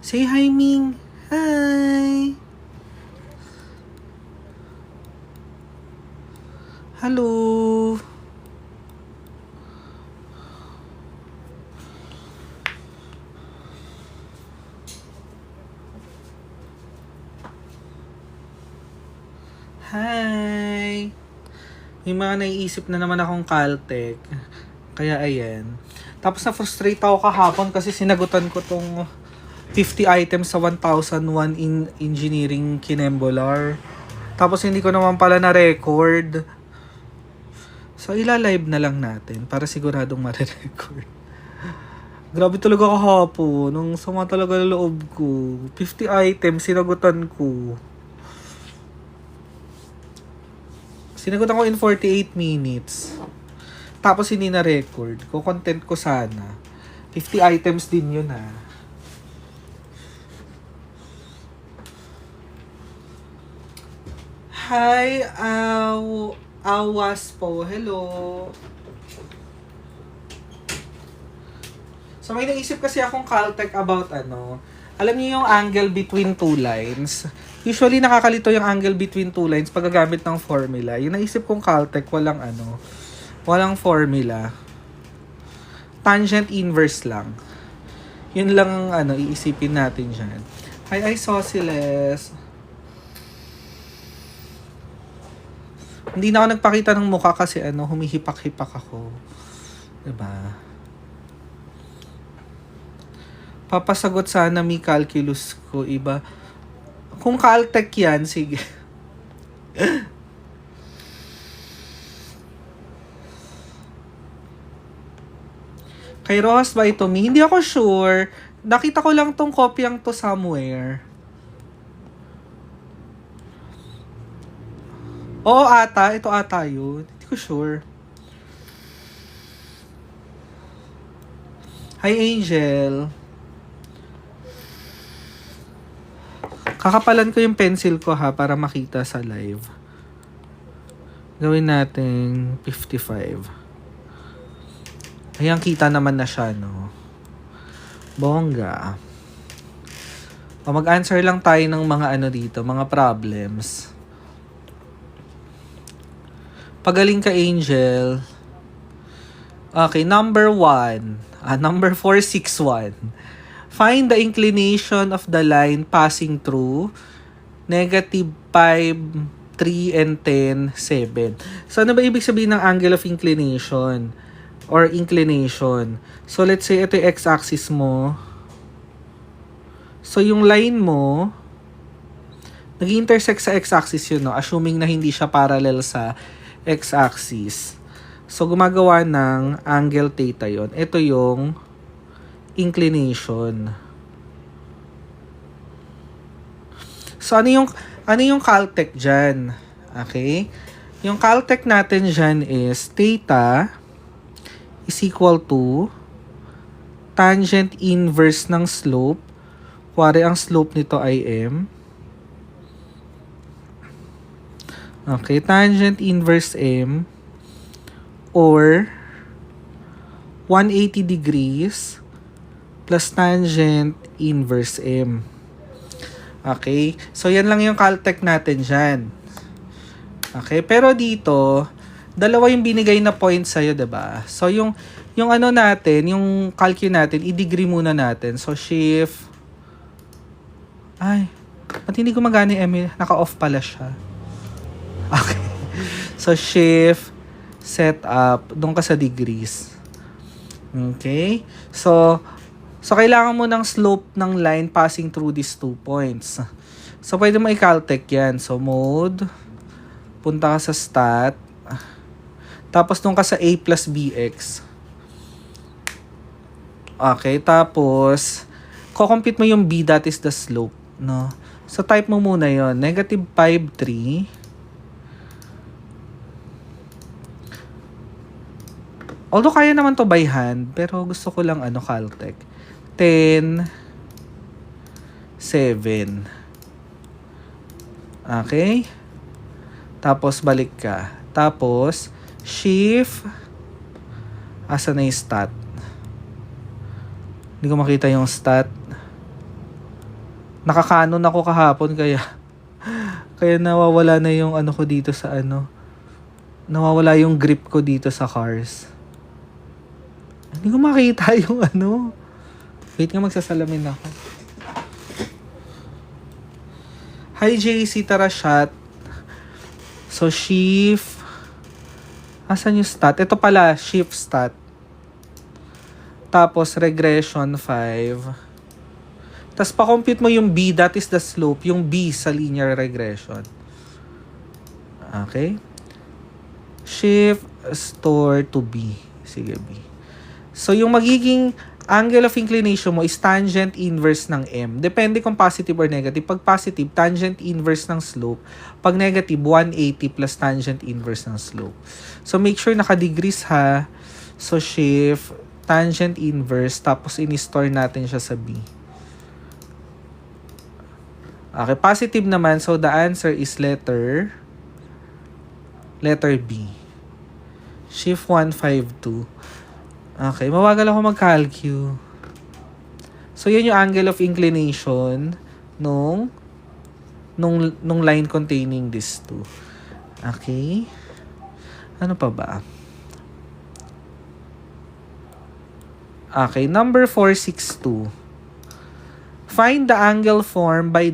Say hi, Ming. Hi. Hello. Hi. May mga naiisip na naman akong Caltech. Kaya ayan. Tapos na-frustrate ako kahapon kasi sinagutan ko tong 50 items sa 1001 in engineering kinembolar. Tapos hindi ko naman pala na-record. So ila-live na lang natin para siguradong ma-record. Grabe talaga kahapon. Nung sama talaga ng loob ko. 50 items sinagutan ko. Sinagutan ko in 48 minutes. Tapos hindi na-record. Ko-content ko sana. 50 items din yun ha. Hi, Awas po. Hello. So may naisip kasi akong Caltech about alam niyo yung angle between two lines. Usually nakakalito yung angle between two lines pag gagamit ng formula. Yung naisip kong Caltech walang formula. Tangent inverse lang. Yun lang ang iisipin natin diyan. Hi, Isosceles. Hindi na ako nagpakita ng mukha kasi humihipak-hipak ako. 'Di ba? Papasagot sana may calculus ko iba. Kung Caltech yan, sige. Kay Rojas ba ito? Hindi ako sure. Nakita ko lang tong kopyang to somewhere. Oo ata. Ito ata yun. Hindi ko sure. Hi Angel. Kakapalan ko yung pencil ko ha para makita sa live. Gawin natin 55. Ayan, kita naman na siya, no? Bongga. O mag-answer lang tayo ng mga dito, mga problems. Pagaling ka, Angel. Okay, number 1. Number 461. Find the inclination of the line passing through -5, 3, and 10, 7. So, ano ba ibig sabihin ng angle of inclination? Or inclination? So, let's say, ito yung x-axis mo. So, yung line mo, nag-intersect sa x-axis yun, no? Assuming na hindi siya parallel sa x-axis. So, gumagawa ng angle theta yun. Ito yung inclination. So, ano yung Caltech dyan? Okay? Yung Caltech natin dyan is theta is equal to tangent inverse ng slope. Kuwari ang slope nito ay m. Okay, tangent inverse m or 180 degrees plus tangent inverse m. Okay? So, yan lang yung Caltech natin dyan. Okay? Pero dito, dalawa yung binigay na point sa'yo, diba? So, yung natin, yung calcu natin, i-degree muna natin. So, shift. Ay, ba't hindi gumagana yung M? Naka-off pala siya. Okay. So, shift, set up, doon ka sa degrees. Okay? So, kailangan mo ng slope ng line passing through these 2 points. So, pwede mo i-caltech yan. So, mode. Punta ka sa stat. Tapos, doon ka sa a plus bx. Okay. Tapos, kukompute mo yung b, that is the slope. No? So, type mo muna yon, -5, 3. Although, kaya naman to by hand. Pero, gusto ko lang Caltech. 10, 7. Okay? Tapos, balik ka. Tapos, shift. Asa na yung stat? Hindi ko makita yung stat. Nakakanon ako kahapon kaya kaya nawawala na yung ano ko dito sa ano. Nawawala yung grip ko dito sa cars. Hindi ko makita yung ano. Wait nga, magsasalamin ako. Hi JC, tara shot. So shift. Asan yung stat? Ito pala, shift stat. Tapos regression 5. Tapos pa-compute mo yung B, that is the slope. Yung B sa linear regression. Okay? Shift store to B. Sige, B. So, yung magiging angle of inclination mo is tangent inverse ng M. Depende kung positive or negative. Pag positive, tangent inverse ng slope. Pag negative, 180 plus tangent inverse ng slope. So, make sure naka-degrees ha. So, shift, tangent inverse, tapos in-store natin siya sa B. Okay, positive naman. So, the answer is letter B. Shift 152. Okay, mawagal ako mag-calcu. So, yun yung angle of inclination nung line containing these two. Okay. Ano pa ba? Okay, number 462. Find the angle formed by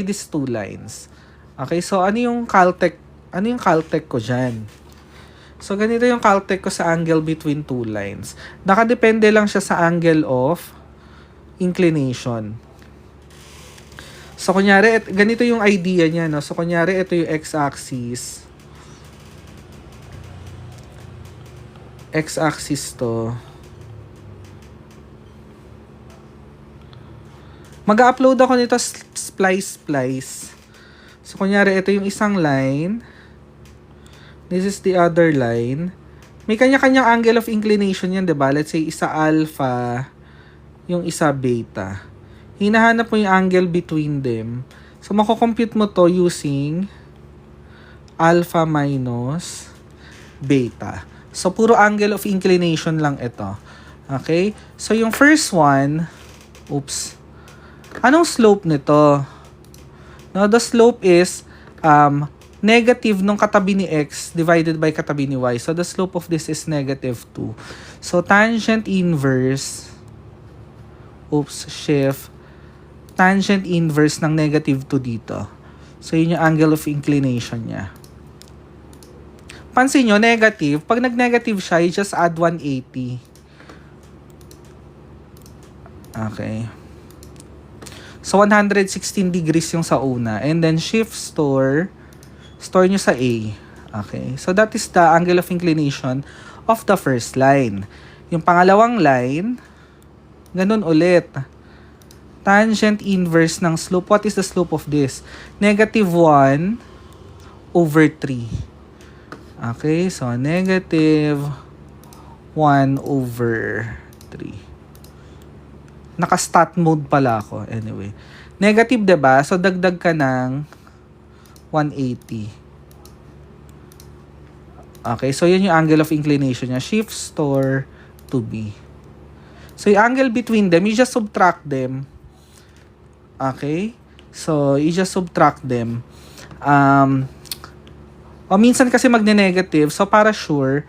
these two lines. Okay, so ano yung Caltech ko dyan? So ganito yung Caltech ko sa angle between two lines. Nakadepende lang siya sa angle of inclination. So kunyari, ganito yung idea niya, no? So kunyari, ito yung x-axis. X-axis to. Mag-upload ako nito splice. So, kunyari, ito yung isang line. This is the other line. May kanya-kanyang angle of inclination yan, diba? Let's say, isa alpha, yung isa beta. Hinahanap mo yung angle between them. So, makocompute mo to using alpha minus beta. So, puro angle of inclination lang ito. Okay? So, yung first one, anong slope nito? No, the slope is negative nung katabi ni x divided by katabi ni y. So, the slope of this is negative 2. So, tangent inverse tangent inverse ng negative 2 dito. So, yun yung angle of inclination niya. Pansin nyo, negative. Pag nag-negative siya, you just add 180. Okay. So, 116 degrees yung sa una. And then, shift store nyo sa A. Okay. So, that is the angle of inclination of the first line. Yung pangalawang line, ganun ulit. Tangent inverse ng slope. What is the slope of this? Negative 1 over 3. Okay. So, negative 1 over 3. Naka-stat mode pala ako. Anyway. Negative, diba? So, dagdag ka ng 180. Okay. So, yun yung angle of inclination niya. Shift store to B. So, yung angle between them, you just subtract them. Okay. So, you just subtract them. Minsan kasi magne-negative. So, para sure,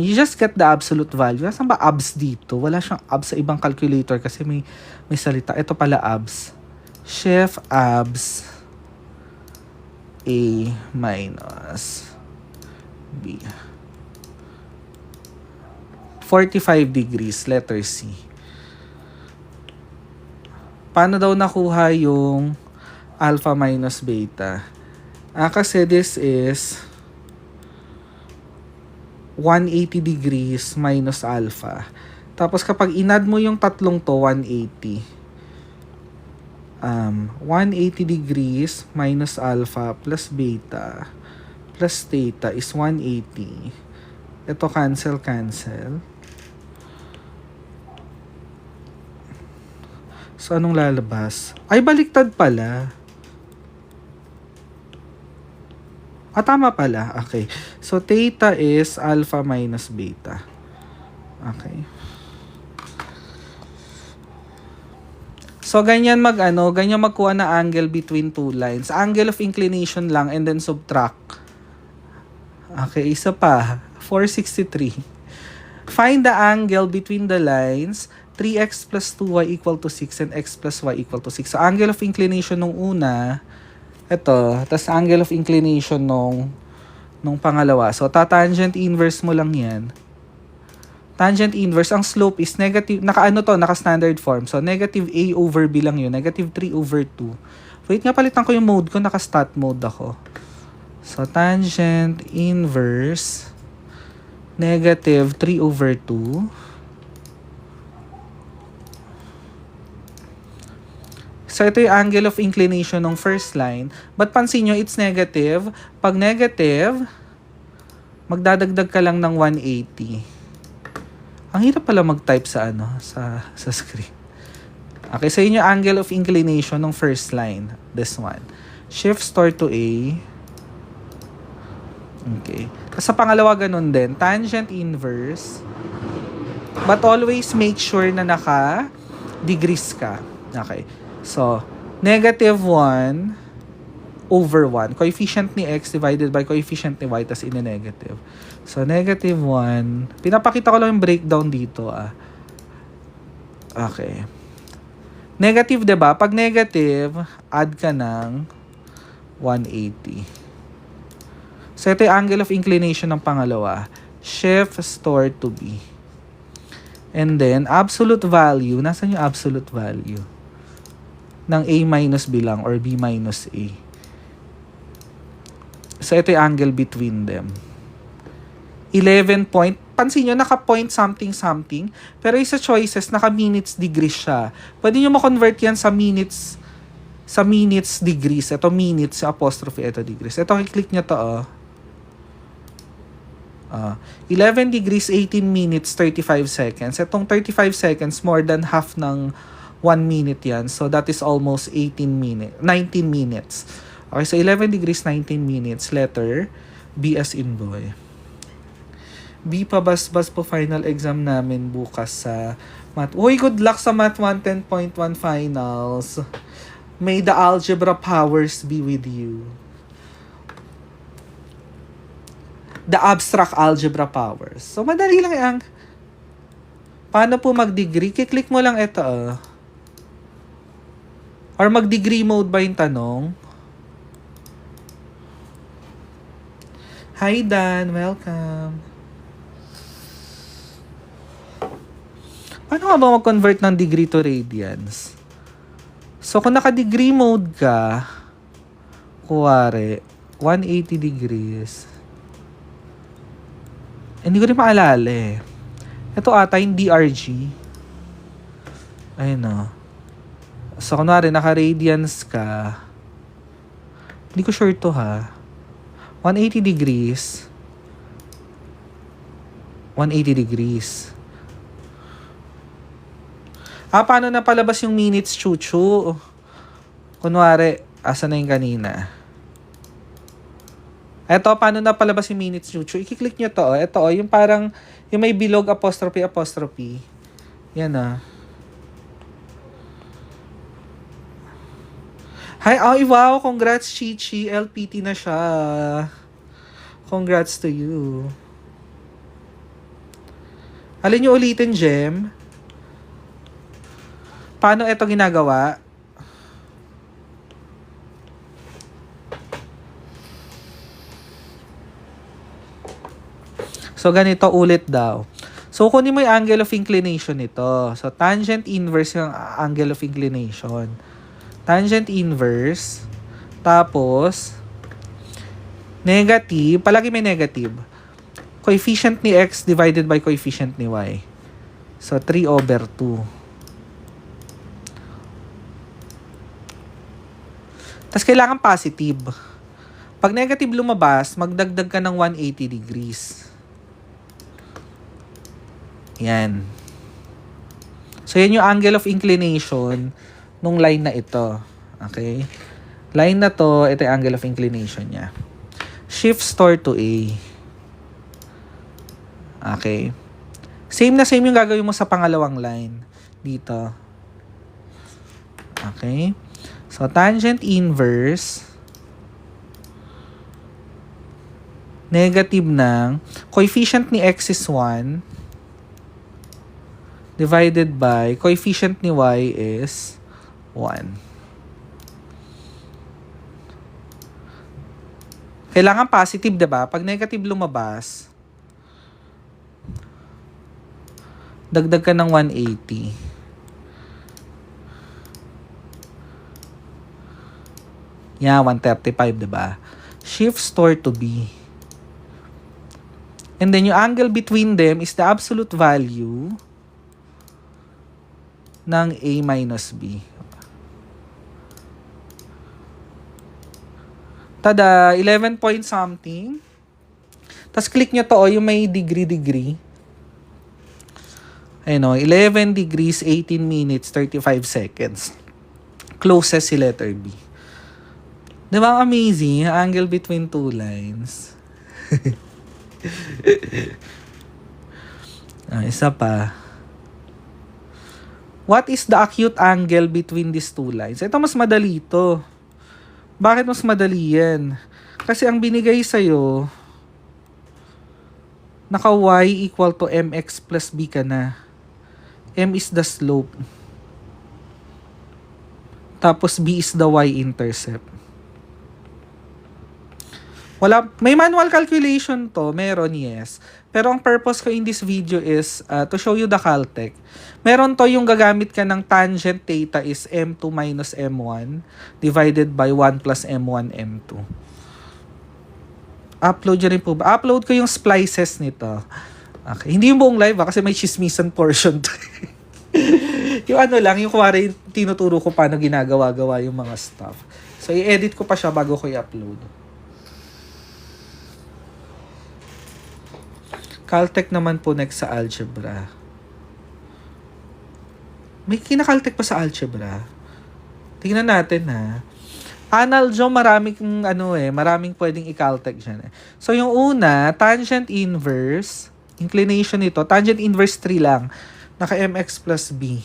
you just get the absolute value. Nasaan ba abs dito? Wala siyang abs sa ibang calculator kasi may salita. Ito pala abs. Shift abs A minus B. 45 degrees, letter C. Paano daw nakuha yung alpha minus beta? Kasi this is 180 degrees minus alpha. Tapos kapag inad mo yung tatlong to, 180. 180 degrees minus alpha plus beta plus theta is 180. Ito cancel. So, anong lalabas? Ay, baliktad pala. Tama pala. Okay. So, theta is alpha minus beta. Okay. So, ganyan ganyan magkuha na angle between two lines. Angle of inclination lang and then subtract. Okay, isa pa. 463. Find the angle between the lines 3x plus 2y equal to 6 and x plus y equal to 6. So, angle of inclination nung una, ito, tas angle of inclination nung pangalawa. So, tatangent inverse mo lang yan. Tangent inverse, ang slope is negative, naka-standard form. So, negative a over b lang yun. Negative 3 over 2. Wait nga, palitan ko yung mode ko. Naka-stat mode ako. So, tangent inverse negative 3 over 2. So, ito yung angle of inclination ng first line. But pansin nyo, it's negative. Pag negative, magdadagdag ka lang ng 180. Ang hirap pala mag-type sa sa screen. Okay, so yun yung angle of inclination ng first line. This one. Shift store to A. Okay. Sa pangalawa, ganun din. Tangent inverse. But always make sure na naka-degrees ka. Okay. So, negative 1 over 1. Coefficient ni x divided by coefficient ni y tas ine-negative. So, negative 1. Pinapakita ko lang yung breakdown dito. Okay. Negative, diba? Pag negative, add ka ng 180. So, ito yung angle of inclination ng pangalawa. Shift store to B. And then, absolute value. Nasaan yung absolute value? Ng A minus B lang or B minus A. So, ito yung angle between them. 11 point. Pansin nyo, naka-point something something. Pero yung sa choices, naka-minutes degrees siya. Pwede nyo ma-convert yan sa minutes degrees. Ito minutes, apostrophe, ito degrees. Ito, click nyo to, 11 degrees, 18 minutes, 35 seconds. Itong 35 seconds, more than half ng 1 minute yan. So, that is almost 19 minutes. Okay, so 11 degrees, 19 minutes. Letter B as in boy. B, pabas-bas po final exam namin bukas sa math. Uy, good luck sa Math 1 10.1 finals. May the algebra powers be with you. The abstract algebra powers. So, madali lang yan. Paano po mag-degree? Kiklik mo lang ito. Or mag-degree mode ba yung tanong? Hi, Dan. Welcome. Paano nga ba mag-convert ng degree to radians? So, kung naka-degree mode ka, kuwari, 180 degrees. Hindi ko rin maalala eh. Ito ata yung DRG. Ayun o. So, kunwari, naka-radians ka. Hindi ko sure to ha. 180 degrees. 180 degrees. Paano na palabas yung minutes, chuchu? Kunwari, asa na yung kanina? Eto, paano na palabas yung minutes, chuchu? I-click nyo to. Ito, yung parang, yung may bilog apostrophe. Yan Hi, wow, congrats, Chichi. LPT na siya. Congrats to you. Alin nyo ulitin, Jem? Paano ito ginagawa? So, ganito ulit daw. So, kunin mo yung angle of inclination nito. So, tangent inverse yung angle of inclination. Tangent inverse. Tapos, negative. Palagi may negative. Coefficient ni x divided by coefficient ni y. So, 3 over 2. Tapos, kailangan positive. Pag negative lumabas, magdagdag ka ng 180 degrees. Yan. So, yan yung angle of inclination nung line na ito. Okay? Line na to, ito yung angle of inclination niya. Shift store to A. Okay? Same na same yung gagawin mo sa pangalawang line. Dito. Okay? So, tangent inverse negative ng coefficient ni x is 1 divided by coefficient ni y is 1. Kailangan positive, diba? Pag negative lumabas, dagdag ka ng 180. Yeah, 135, diba? Shift store to B. And then, yung angle between them is the absolute value ng A minus B. Tada, 11 point something. Tapos, click nyo to, yung may degree. Ayun o, 11 degrees, 18 minutes, 35 seconds. Closest si letter B. Diba amazing? Angle between two lines. Isa pa. What is the acute angle between these two lines? Ito mas madali ito. Bakit mas madali yan? Kasi ang binigay sa'yo, naka y equal to mx plus b ka na. M is the slope. Tapos b is the y-intercept. May manual calculation to, meron, yes. Pero ang purpose ko in this video is to show you the Caltech. Meron to yung gagamit ka ng tangent theta is m2 minus m1 divided by 1 plus m1 m2. Upload yun rin po ba? Upload ko yung splices nito. Okay. Hindi yung buong live kasi may chismisan portion to. Yung ano lang, yung kuwari tinuturo ko paano ginagawa-gawa yung mga stuff. So, i-edit ko pa siya bago ko i-upload. Caltech naman po next sa algebra. May kina-Caltech pa sa algebra. Tingnan natin ha. Analgebra, maraming pwedeng i-Caltech dyan. So yung una, tangent inverse, inclination nito, tangent inverse 3 lang. Naka mx plus b.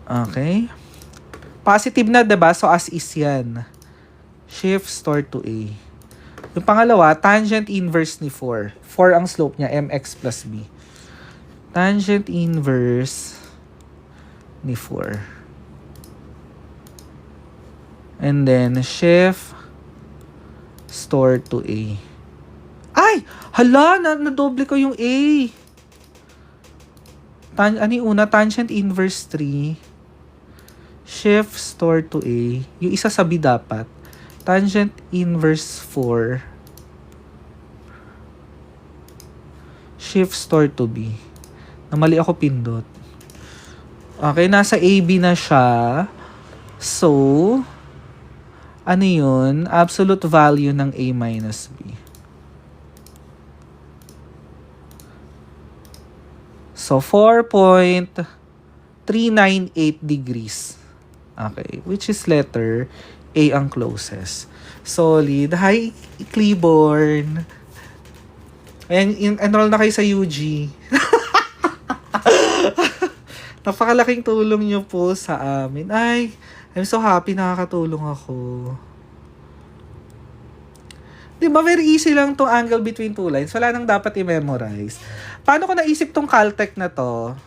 Okay. Positive na, diba? So as is yan. Shift store to A. Yung pangalawa, tangent inverse ni 4. 4 ang slope niya, mx plus b. Tangent inverse ni 4. And then, shift store to A. Ay! Hala! Nadoble ko yung A. Ano yung una? Tangent inverse 3. Shift store to A. Yung isa sa B dapat. Tangent inverse 4. Shift store to B. Namali ako pindot. Okay, nasa AB na siya. So, ano yun? Absolute value ng A minus B. So, 4.398 degrees. Okay, which is letter A ang closest. Solid. Hi, Cleborn. Ayan, enroll na kayo sa UG. Napakalaking tulong nyo po sa amin. Ay, I'm so happy nakakatulong ako. Diba, very easy lang tong angle between two lines. Wala nang dapat i-memorize. Paano ko naisip tong Caltech na to?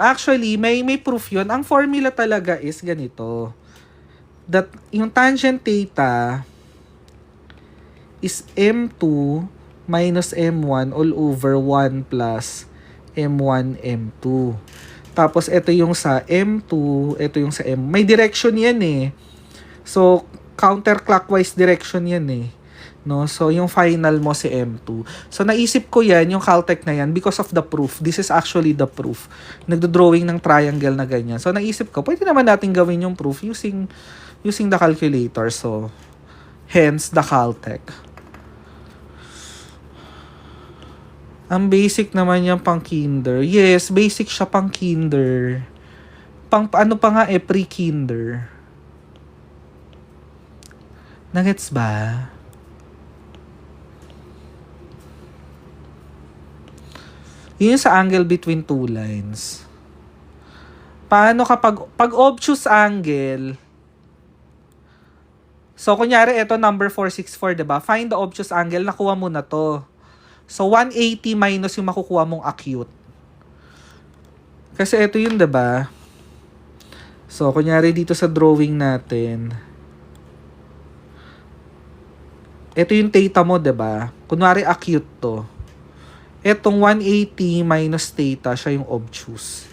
Actually, may proof yun. Ang formula talaga is ganito. That yung tangent theta is m2 minus m1 all over 1 plus m1 m2. Tapos ito yung sa m2, ito yung sa m. May direction yan eh. So counterclockwise direction yan eh. No? So yung final mo si m2. So naisip ko yan, yung Caltech na yan because of the proof. This is actually the proof. Nagdo-drawing ng triangle na ganyan. So naisip ko, pwede naman natin gawin yung proof using the calculator. So, hence the Caltech. Ang basic naman yung pang kinder. Yes, basic siya pang kinder. Ano pa nga pre-kinder. Nagets ba? Yun sa angle between two lines. Paano kapag pag obtuse angle, so kunyari ito number 464, 'di ba? Find the obtuse angle, nakuha mo na to. So 180 minus yung makukuha mong acute. Kasi ito yun, 'di ba? So kunyari dito sa drawing natin, ito yung theta mo, 'di ba? Kunwari acute to. Etong 180 minus theta, siya yung obtuse.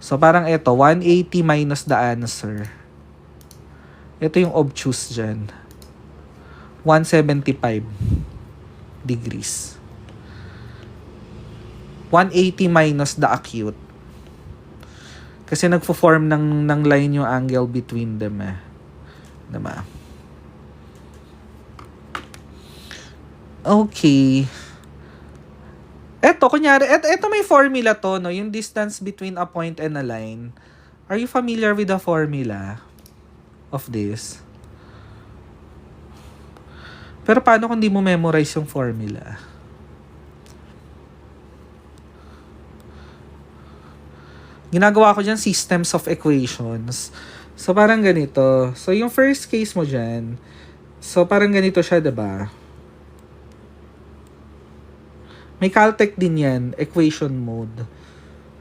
So parang ito, 180 minus the answer. Ito yung obtuse dyan. 175 degrees. 180 minus the acute. Kasi nagfo-form ng line yung angle between them eh. Diba? Okay. Eto, kunyari, eto may formula to, no? Yung distance between a point and a line. Are you familiar with the formula of this? Pero paano kung di mo memorize yung formula? Ginagawa ko dyan systems of equations. So, parang ganito. So, yung first case mo dyan, so, parang ganito siya, diba? May Caltech din yan, equation mode.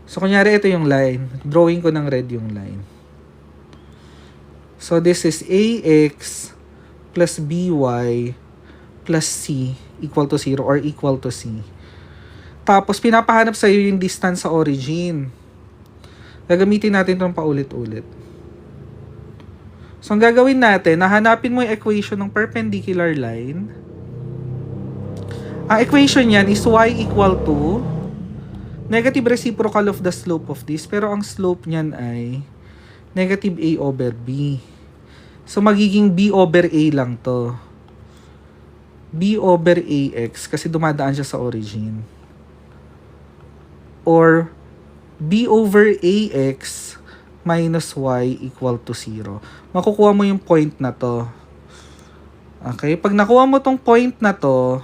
So, kunyari ito yung line. Drawing ko ng red yung line. So, this is AX plus BY plus C equal to 0 or equal to C. Tapos, pinapahanap sa'yo yung distance sa origin. Gagamitin natin itong paulit-ulit. So, ang gagawin natin, nahanapin mo yung equation ng perpendicular line. Ang equation yan is y equal to negative reciprocal of the slope of this. Pero ang slope niyan ay negative a over b. So, magiging b over a lang to. B over ax kasi dumadaan siya sa origin. Or b over ax minus y equal to 0. Makukuha mo yung point na to. Okay? Pag nakuha mo tong point na to,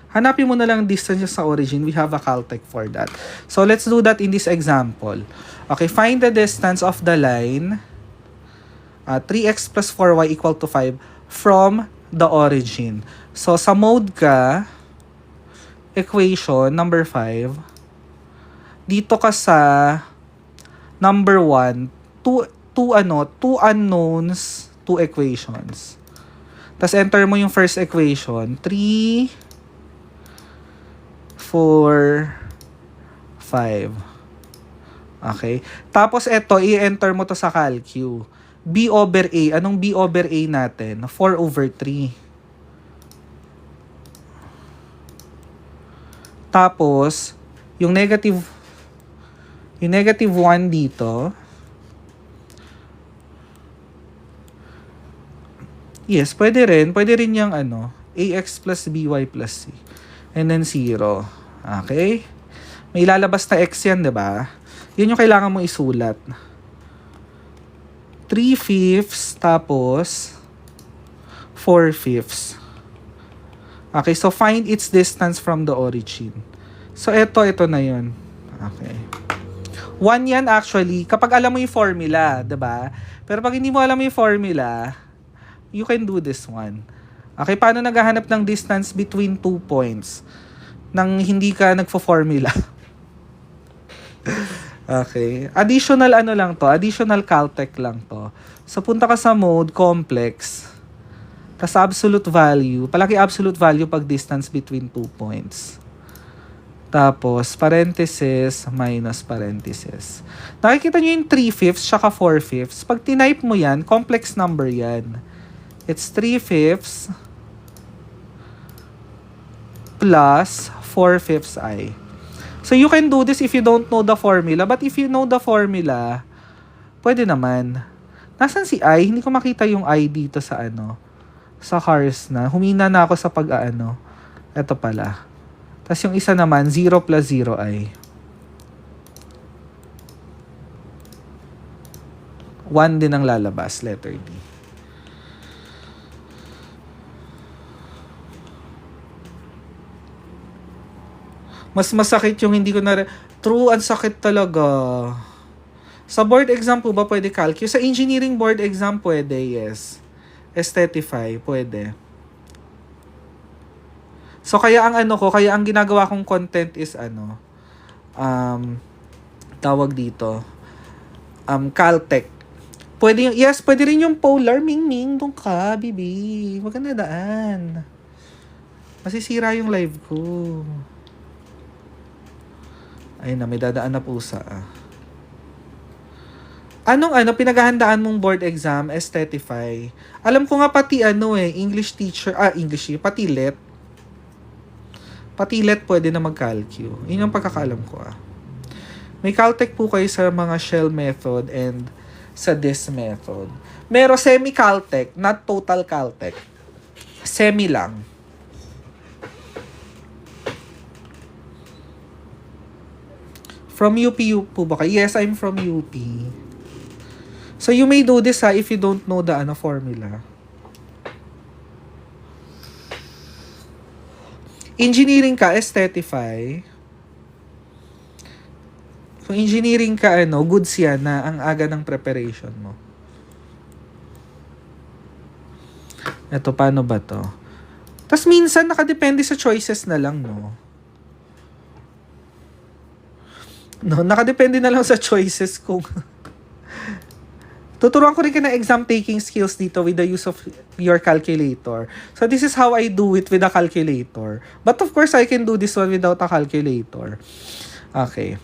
hanapin mo na lang distance sa origin. We have a Caltech for that. So, let's do that in this example. Okay, find the distance of the line 3x plus 4y equal to 5 from the origin. So, sa mode ka, equation number 5, dito ka sa number 1, two unknowns, two equations. Tapos, enter mo yung first equation, 3, 4, 5. Okay? Tapos ito, i-enter mo to sa calcu. B over A. Anong B over A natin? 4 over 3. Tapos, yung negative 1 dito. Yes, pwede rin. Pwede rin yung AX plus BY plus C. And then 0. Okay? May ilalabas na x yan, diba? Yun yung kailangan mo isulat. 3/5 tapos 4/5. Okay, so find its distance from the origin. So, ito na yun. Okay. 1 yan actually, kapag alam mo yung formula, diba? Pero pag hindi mo alam yung formula, you can do this one. Okay, paano naghahanap ng distance between 2 points? Nang hindi ka nagfo-formula. Okay. Additional lang to. Additional Caltech lang to. So, punta ka sa mode, complex. Tas absolute value. Palagi absolute value pag distance between 2 points. Tapos, parenthesis, minus parenthesis. Nakikita nyo yung 3/5 tsaka 4/5. Pag tinype mo yan, complex number yan. It's 3/5 plus 4/5 I. So, you can do this if you don't know the formula. But if you know the formula, pwede naman. Nasaan si I? Hindi ko makita yung I dito sa sa cars na. Humina na ako sa pag-aano. Ito pala. Tapos yung isa naman, 0 plus 0 I. 1 din ang lalabas, letter D. Mas masakit yung hindi ko na... True, ang sakit talaga. Sa board exam po ba pwede calculus? Sa engineering board exam pwede, yes. Aesthetify, pwede. So, kaya ang ginagawa kong content is tawag dito, Caltech. Pwede pwede rin yung polar, Ming, doon ka, bibi. Huwag ka na daan. Masisira yung live ko. Ayun na, may dadaan na pusa. Pinaghahandaan mong board exam, Aesthetify. Alam ko nga pati English teacher, pati let. Pati let pwede na mag-calcu. Yun yung pagkakaalam ko May Caltech po kayo sa mga shell method and sa this method. Meron semi-Caltech, not total Caltech. Semi lang. From UP po ba kayo? Yes, I'm from UP. So you may do this if you don't know the formula. Engineering ka, Aesthetify. Kung engineering ka, goods yan na ang aga ng preparation mo. Ito, paano ba to? Tapos minsan, nakadepende sa choices na lang, no? Nakadepende na lang sa choices kung... Tuturuan ko rin ka ng exam taking skills dito with the use of your calculator. So, this is how I do it with a calculator. But of course, I can do this one without a calculator. Okay.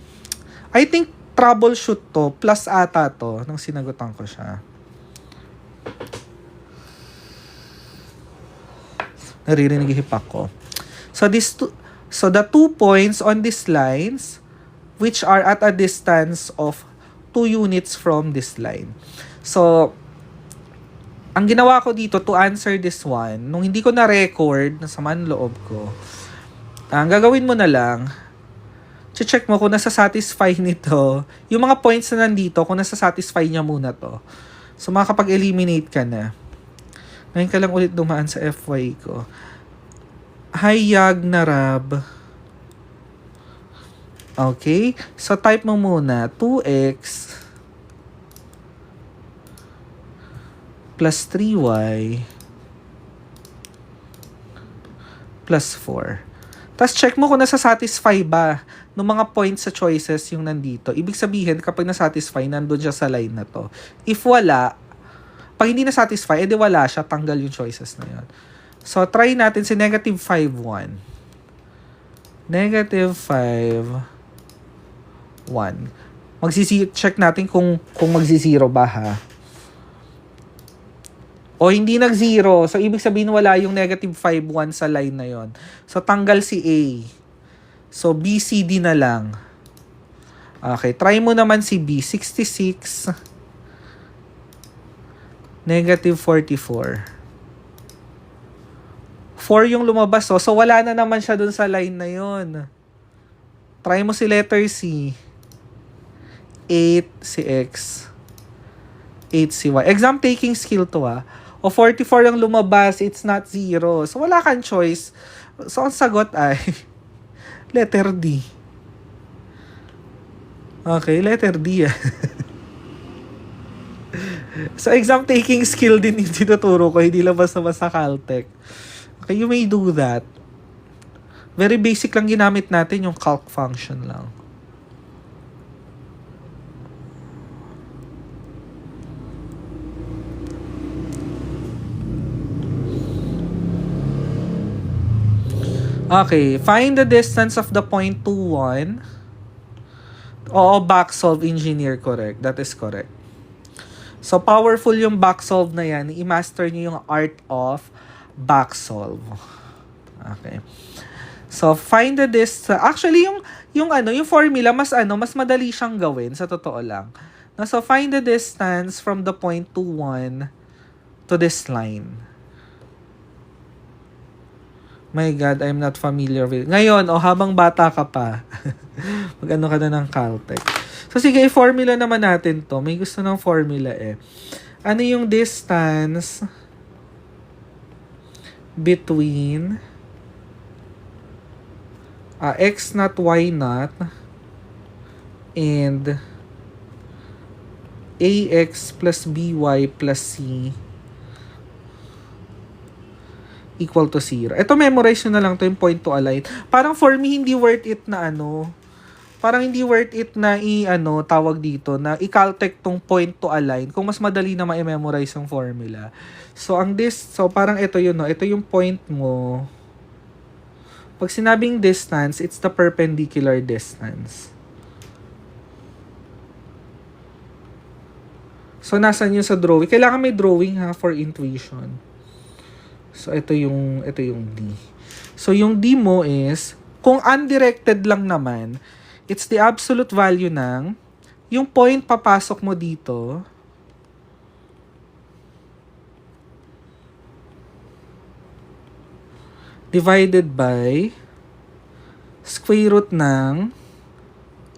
I think troubleshoot to, plus ata to, nung sinagutan ko siya. Naririnig hipak ko. So, the 2 points on these lines, which are at a distance of 2 units from this line. So, ang ginawa ko dito to answer this one, nung hindi ko na-record, nasamaan loob ko, ang gagawin mo na lang, check mo kung nasa-satisfy nito, yung mga points na nandito, kung nasa-satisfy niya muna to. So, makakapag-eliminate ka na. Ngayon ka lang ulit dumaan sa FY ko. Hayag na Rab. Okay? So, type mo muna, 2x plus 3y plus 4. Tapos check mo kung nasa-satisfy ba ng mga points sa choices yung nandito. Ibig sabihin, kapag na-satisfy, nandun siya sa line na to. If wala, pag hindi na-satisfy, edi wala siya, tanggal yung choices na yun. So, try natin si negative 5, 1. Negative 5, 1. Check natin kung magsi-zero ba ha. O hindi nag-zero. So, ibig sabihin wala yung negative 5, 1 sa line na yon. So, tanggal si A. So, B, C, D na lang. Okay. Try mo naman si B. 66. Negative 44. 4 yung lumabas. So, wala na naman siya dun sa line na yon. Try mo si letter C. 8 si X. 8 si Y. Exam taking skill to O 44 yung lumabas, it's not 0. So, wala kang choice. So, ang sagot ay letter D. Okay, letter D So, exam taking skill din yung tinuturo ko. Hindi lang basta Caltech. Okay, you may do that. Very basic lang ginamit natin yung calc function lang. Okay, find the distance of the point 2, 1. Oo, back-solve engineer, correct. That is correct. So, powerful yung back-solve na yan. I-master nyo yung art of back-solve. Okay. So, find the distance. Actually, yung formula, mas madali siyang gawin, sa totoo lang. So, find the distance from the point 2, 1 to this line. My God, I'm not familiar with... Ngayon, habang bata ka pa, mag-ano ka na ng Caltech. So, sige, formula naman natin to. May gusto ng formula Ano yung distance between x naught, y naught, and ax plus by plus c equal to 0. Ito, memorize nyo na lang to yung point to align. Parang for me, hindi worth it na parang hindi worth it na tawag dito, na i-caltech tong point to align kung mas madali na ma-memorize yung formula. So, parang ito yun, no? Ito yung point mo. Pag sinabing distance, it's the perpendicular distance. So, nasan yun sa drawing? Kailangan may drawing ha for intuition. So, ito yung D. So, yung D mo is, kung undirected lang naman, it's the absolute value ng, yung point papasok mo dito, divided by square root ng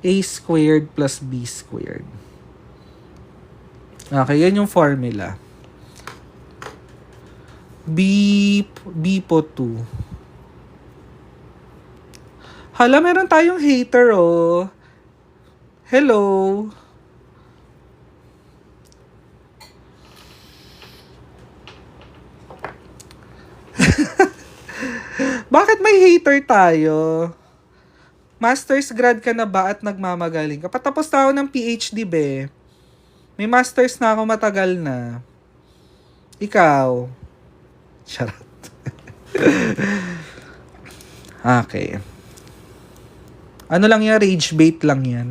a squared plus b squared. Okay, yan yung formula. B po 2. Hala, meron tayong hater, oh. Hello. Bakit may hater tayo? Master's grad ka na ba at nagmamagaling ka? Patapos na ako ng PhD, be. May master's na ako, matagal na. Ikaw. Charot. Okay. Ano lang yan? Rage bait lang yan.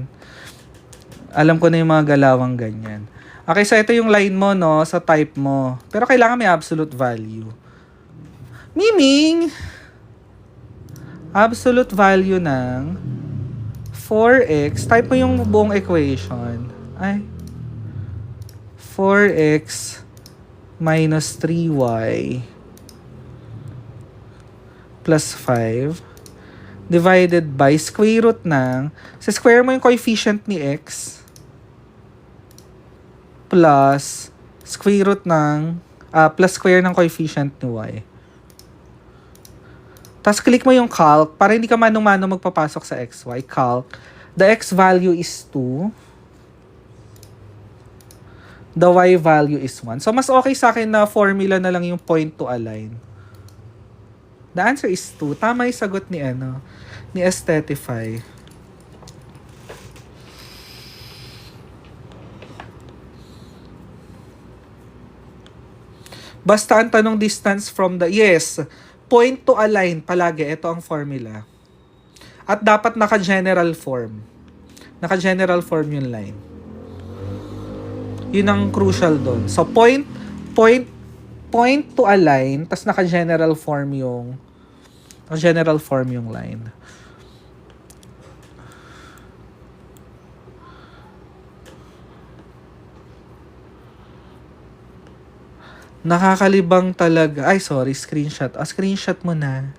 Alam ko na yung mga galawang ganyan. Okay, so ito yung line mo, no? Sa type mo. Pero kailangan may absolute value. Meaning, absolute value ng 4x. Type mo yung buong equation. 4x minus 3y plus 5 divided by square root ng, sa square mo yung coefficient ni x plus square root ng, plus square ng coefficient ni y. Tapos click mo yung calc para hindi ka manong-mano magpapasok sa xy. Calc. The x value is 2. The y value is 1. So, mas okay sa akin na formula na lang yung point to align. The answer is 2. Tama yung sagot ni Aesthetify. Basta ang tanong distance from the... Yes, point to align palagi. Ito ang formula. At dapat naka-general form. Naka-general form yung line. Yun ang crucial doon. So, point to align, tas naka-general form yung line. Nakakalibang talaga. Ay, sorry, screenshot. Screenshot mo na.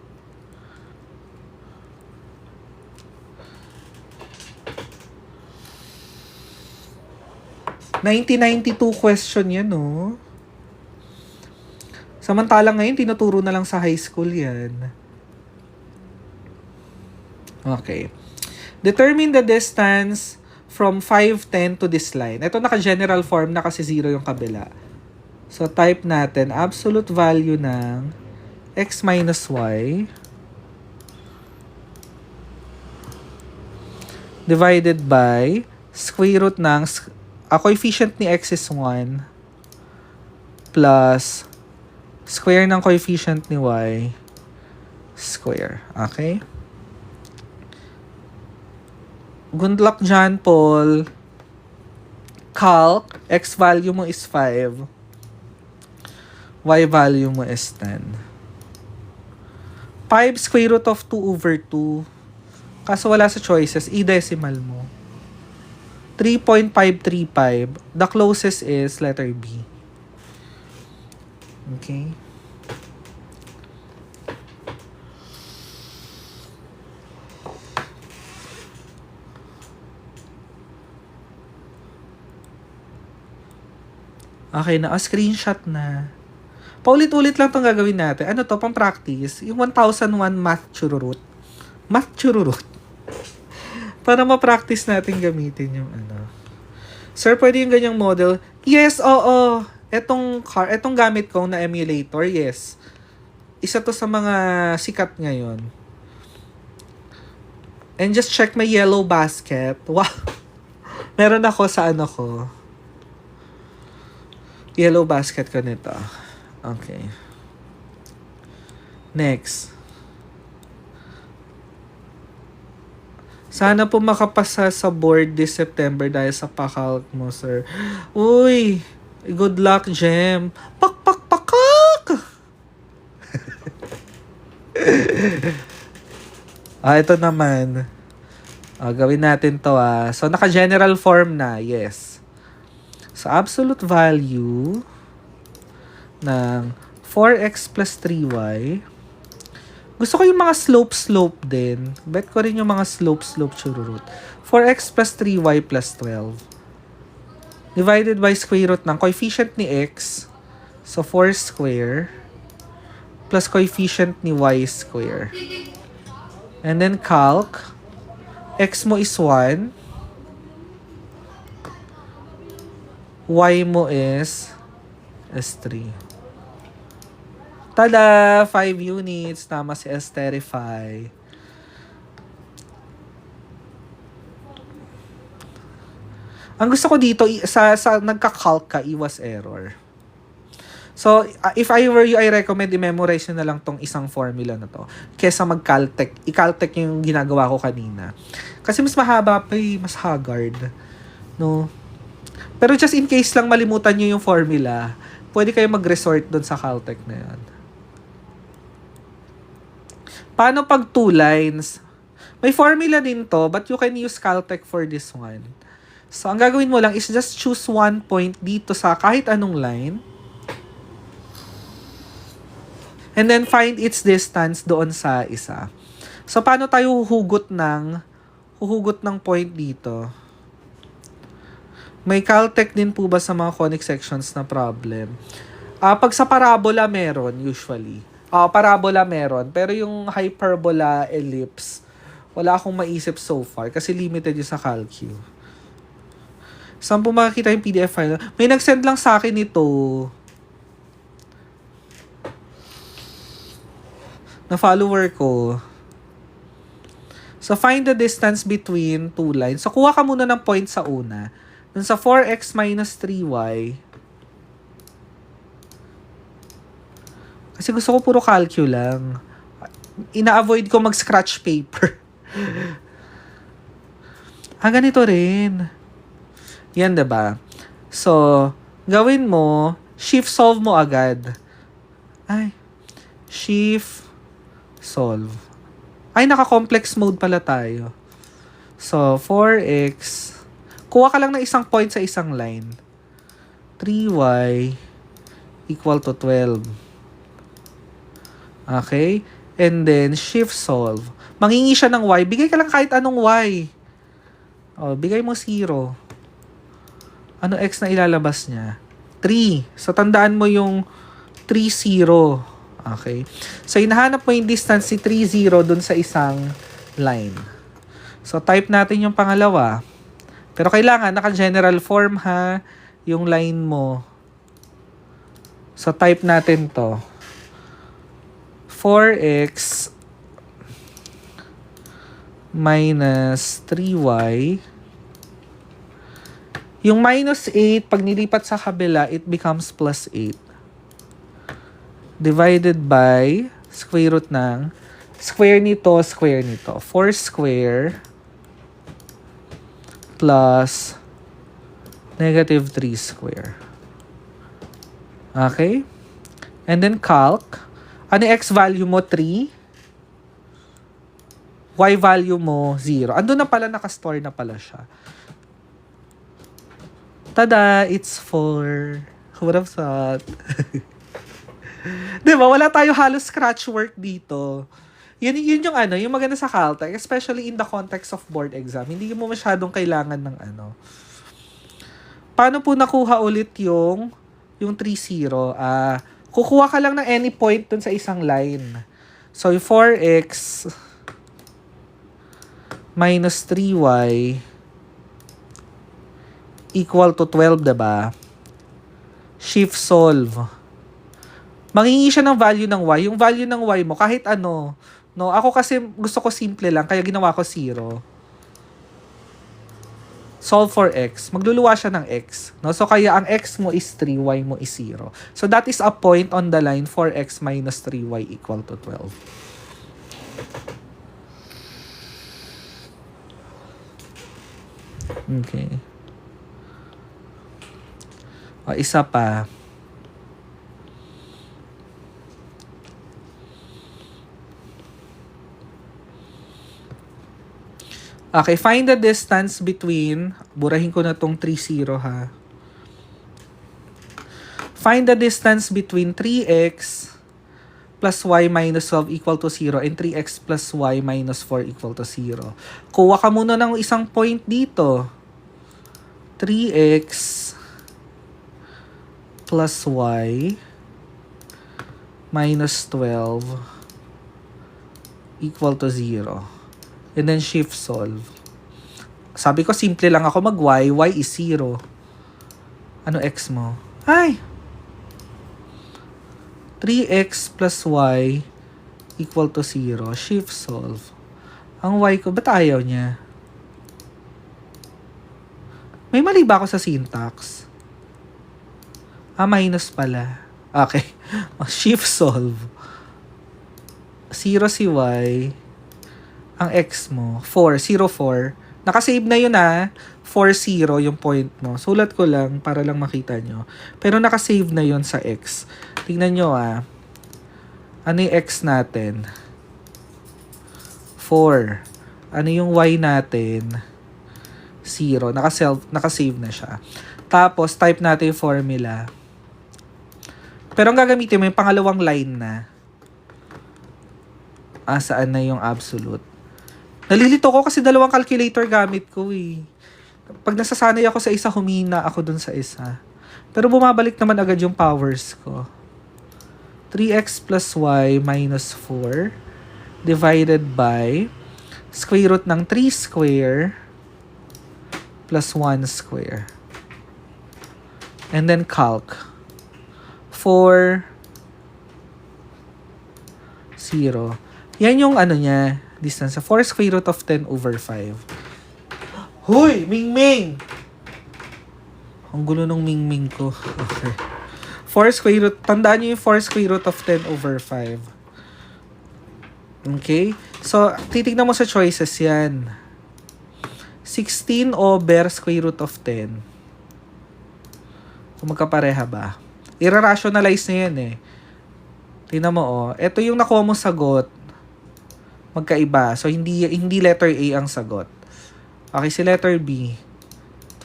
(1992) question yan, no? Samantalang ngayon, tinuturo na lang sa high school yan. Okay. Determine the distance from 510 to this line. Ito naka-general form na kasi 0 yung kabila. So, type natin absolute value ng x minus y divided by square root ng coefficient ni x is 1 plus square ng coefficient ni y square. Okay? Good luck, John Paul. Calc, x value mo is 5. Y value mo is 10. 5 square root of 2 over 2. Kaso wala sa choices, i-decimal mo. 3.535. The closest is letter B. Okay. Okay na, screenshot na. Paulit-ulit lang itong gagawin natin. Ano to, pang practice? Yung 1001 math chururut. Math chururut. Para ma-practice natin gamitin yung ano. Sir, pwede yung ganyang model? Yes, oo. Etong gamit kong na emulator, yes. Isa to sa mga sikat ngayon. And just check my yellow basket. Wow. Meron ako sa ano ko. Yellow basket ko nito. Okay. Next. Sana po makapasa sa board this September dahil sa pakalk mo, sir. Uy! Good luck, Jem. Pakak! Ito naman. Gawin natin to So, naka-general form na. Yes. So, absolute value ng 4x plus 3y. Gusto ko yung mga slope din. Bet ko rin yung mga slope chururut. 4x plus 3y plus 12. Divided by square root ng coefficient ni x. So, 4 square. Plus coefficient ni y square. And then calc. X mo is 1. Y mo is 3. Tada! 5 units. Tama si Esterify. Ang gusto ko dito, sa nagka-calc ka, iwas error. So, if I were you, I recommend i-memorize nyo na lang tong isang formula na to. Kesa mag-caltech. I-caltech yung ginagawa ko kanina. Kasi mas mahaba pa mas haggard. No? Pero just in case lang malimutan nyo yung formula, pwede kayo mag-resort dun sa caltech na yan. Paano pag 2 lines? May formula din to, but you can use caltech for this one. So, ang gagawin mo lang is just choose one point dito sa kahit anong line. And then, find its distance doon sa isa. So, paano tayo huhugot ng point dito? May caltech din po ba sa mga conic sections na problem? Pag sa parabola, meron usually. Parabola meron. Pero yung hyperbola, ellipse, wala akong maisip so far kasi limited yung sa calcu. Saan po makikita yung PDF file? May nag-send lang sa akin ito. Na follower ko. So, find the distance between two lines. So, kuha ka muna ng point sa una. Dun sa 4x minus 3y. Kasi gusto ko puro calcu lang. Ina-avoid ko mag-scratch paper. Ganito rin. Yan, diba? So, gawin mo, shift solve mo agad. Shift solve. Naka-complex mode pala tayo. So, 4x. Kuha ka lang ng isang point sa isang line. 3y equal to 12. Okay? And then, shift solve. Mangingi siya ng y. Bigay ka lang kahit anong y. Bigay mo 0. Ano x na ilalabas niya? 3. So, tandaan mo yung 3, 0. Okay? So, hinahanap mo yung distance si 3, 0 dun sa isang line. So, type natin yung pangalawa. Pero kailangan, naka-general form ha, yung line mo. So, type natin to. 4x minus 3y. Yung minus 8, pag nilipat sa kabila, it becomes plus 8. Divided by square root ng square nito. 4 square plus negative 3 square. Okay? And then calc. Ano yung x value mo? 3. Y value mo, 0. Ando na pala, nakastore na pala siya. Tada! It's 4. Who would have thought? Diba? Wala tayo halos scratch work dito. Yun yung yung maganda sa Caltech, especially in the context of board exam. Hindi mo masyadong kailangan ng Paano po nakuha ulit yung 3-0? Kukuha ka lang ng any point dun sa isang line. So, yung 4x minus 3y equal to 12, diba? Shift solve. Mangingi siya ng value ng y. Yung value ng y mo, kahit ano. No? Ako kasi gusto ko simple lang, kaya ginawa ko 0. Solve for x. Magluluwa siya ng x. No? So, kaya ang x mo is 3, y mo is 0. So, that is a point on the line 4x minus 3y equal to 12. Okay. O, isa pa. Okay, find the distance between, burahin ko na tong 3, 0 ha. Find the distance between 3x plus y minus 12 equal to 0 and 3x plus y minus 4 equal to 0. Kuha ka muna ng isang point dito. 3x plus y minus 12 equal to 0. And then shift solve. Sabi ko, simple lang ako mag-y. Y is 0. Ano x mo? Ay! 3x plus y equal to 0. Shift solve. Ang y ko, ba't ayaw niya? May mali ba ako sa syntax? Minus pala. Okay. Shift solve. 0 si y. Ang x mo, 4, 0, 4. Nakasave na yun 4, 0 yung point mo. Sulat ko lang para lang makita nyo. Pero nakasave na yun sa x. Tingnan nyo Ano yung x natin? 4. Ano yung y natin? 0. Nakasave na siya. Tapos, type natin yung formula. Pero ang gagamitin mo yung pangalawang line na. Saan na yung absolute? Nalilito ko kasi dalawang calculator gamit ko Pag nasasanay ako sa isa, humina ako dun sa isa. Pero bumabalik naman agad yung powers ko. 3x plus y minus 4 divided by square root ng 3 square plus 1 square. And then calc. 4, 0. Yan yung niya. Distance sa 4 square root of 10 over 5. Hoy! Ming-ming! Ang gulo nung ming-ming ko. Okay. 4 square root. Tandaan nyo yung 4 square root of 10 over 5. Okay? So, titignan mo sa choices yan. 16 over square root of 10. Kung magkapareha ba? I-rationalize na yan Tingnan mo Ito yung nakuha mong sagot. Magkaiba. So, hindi letter A ang sagot. Okay, si letter B.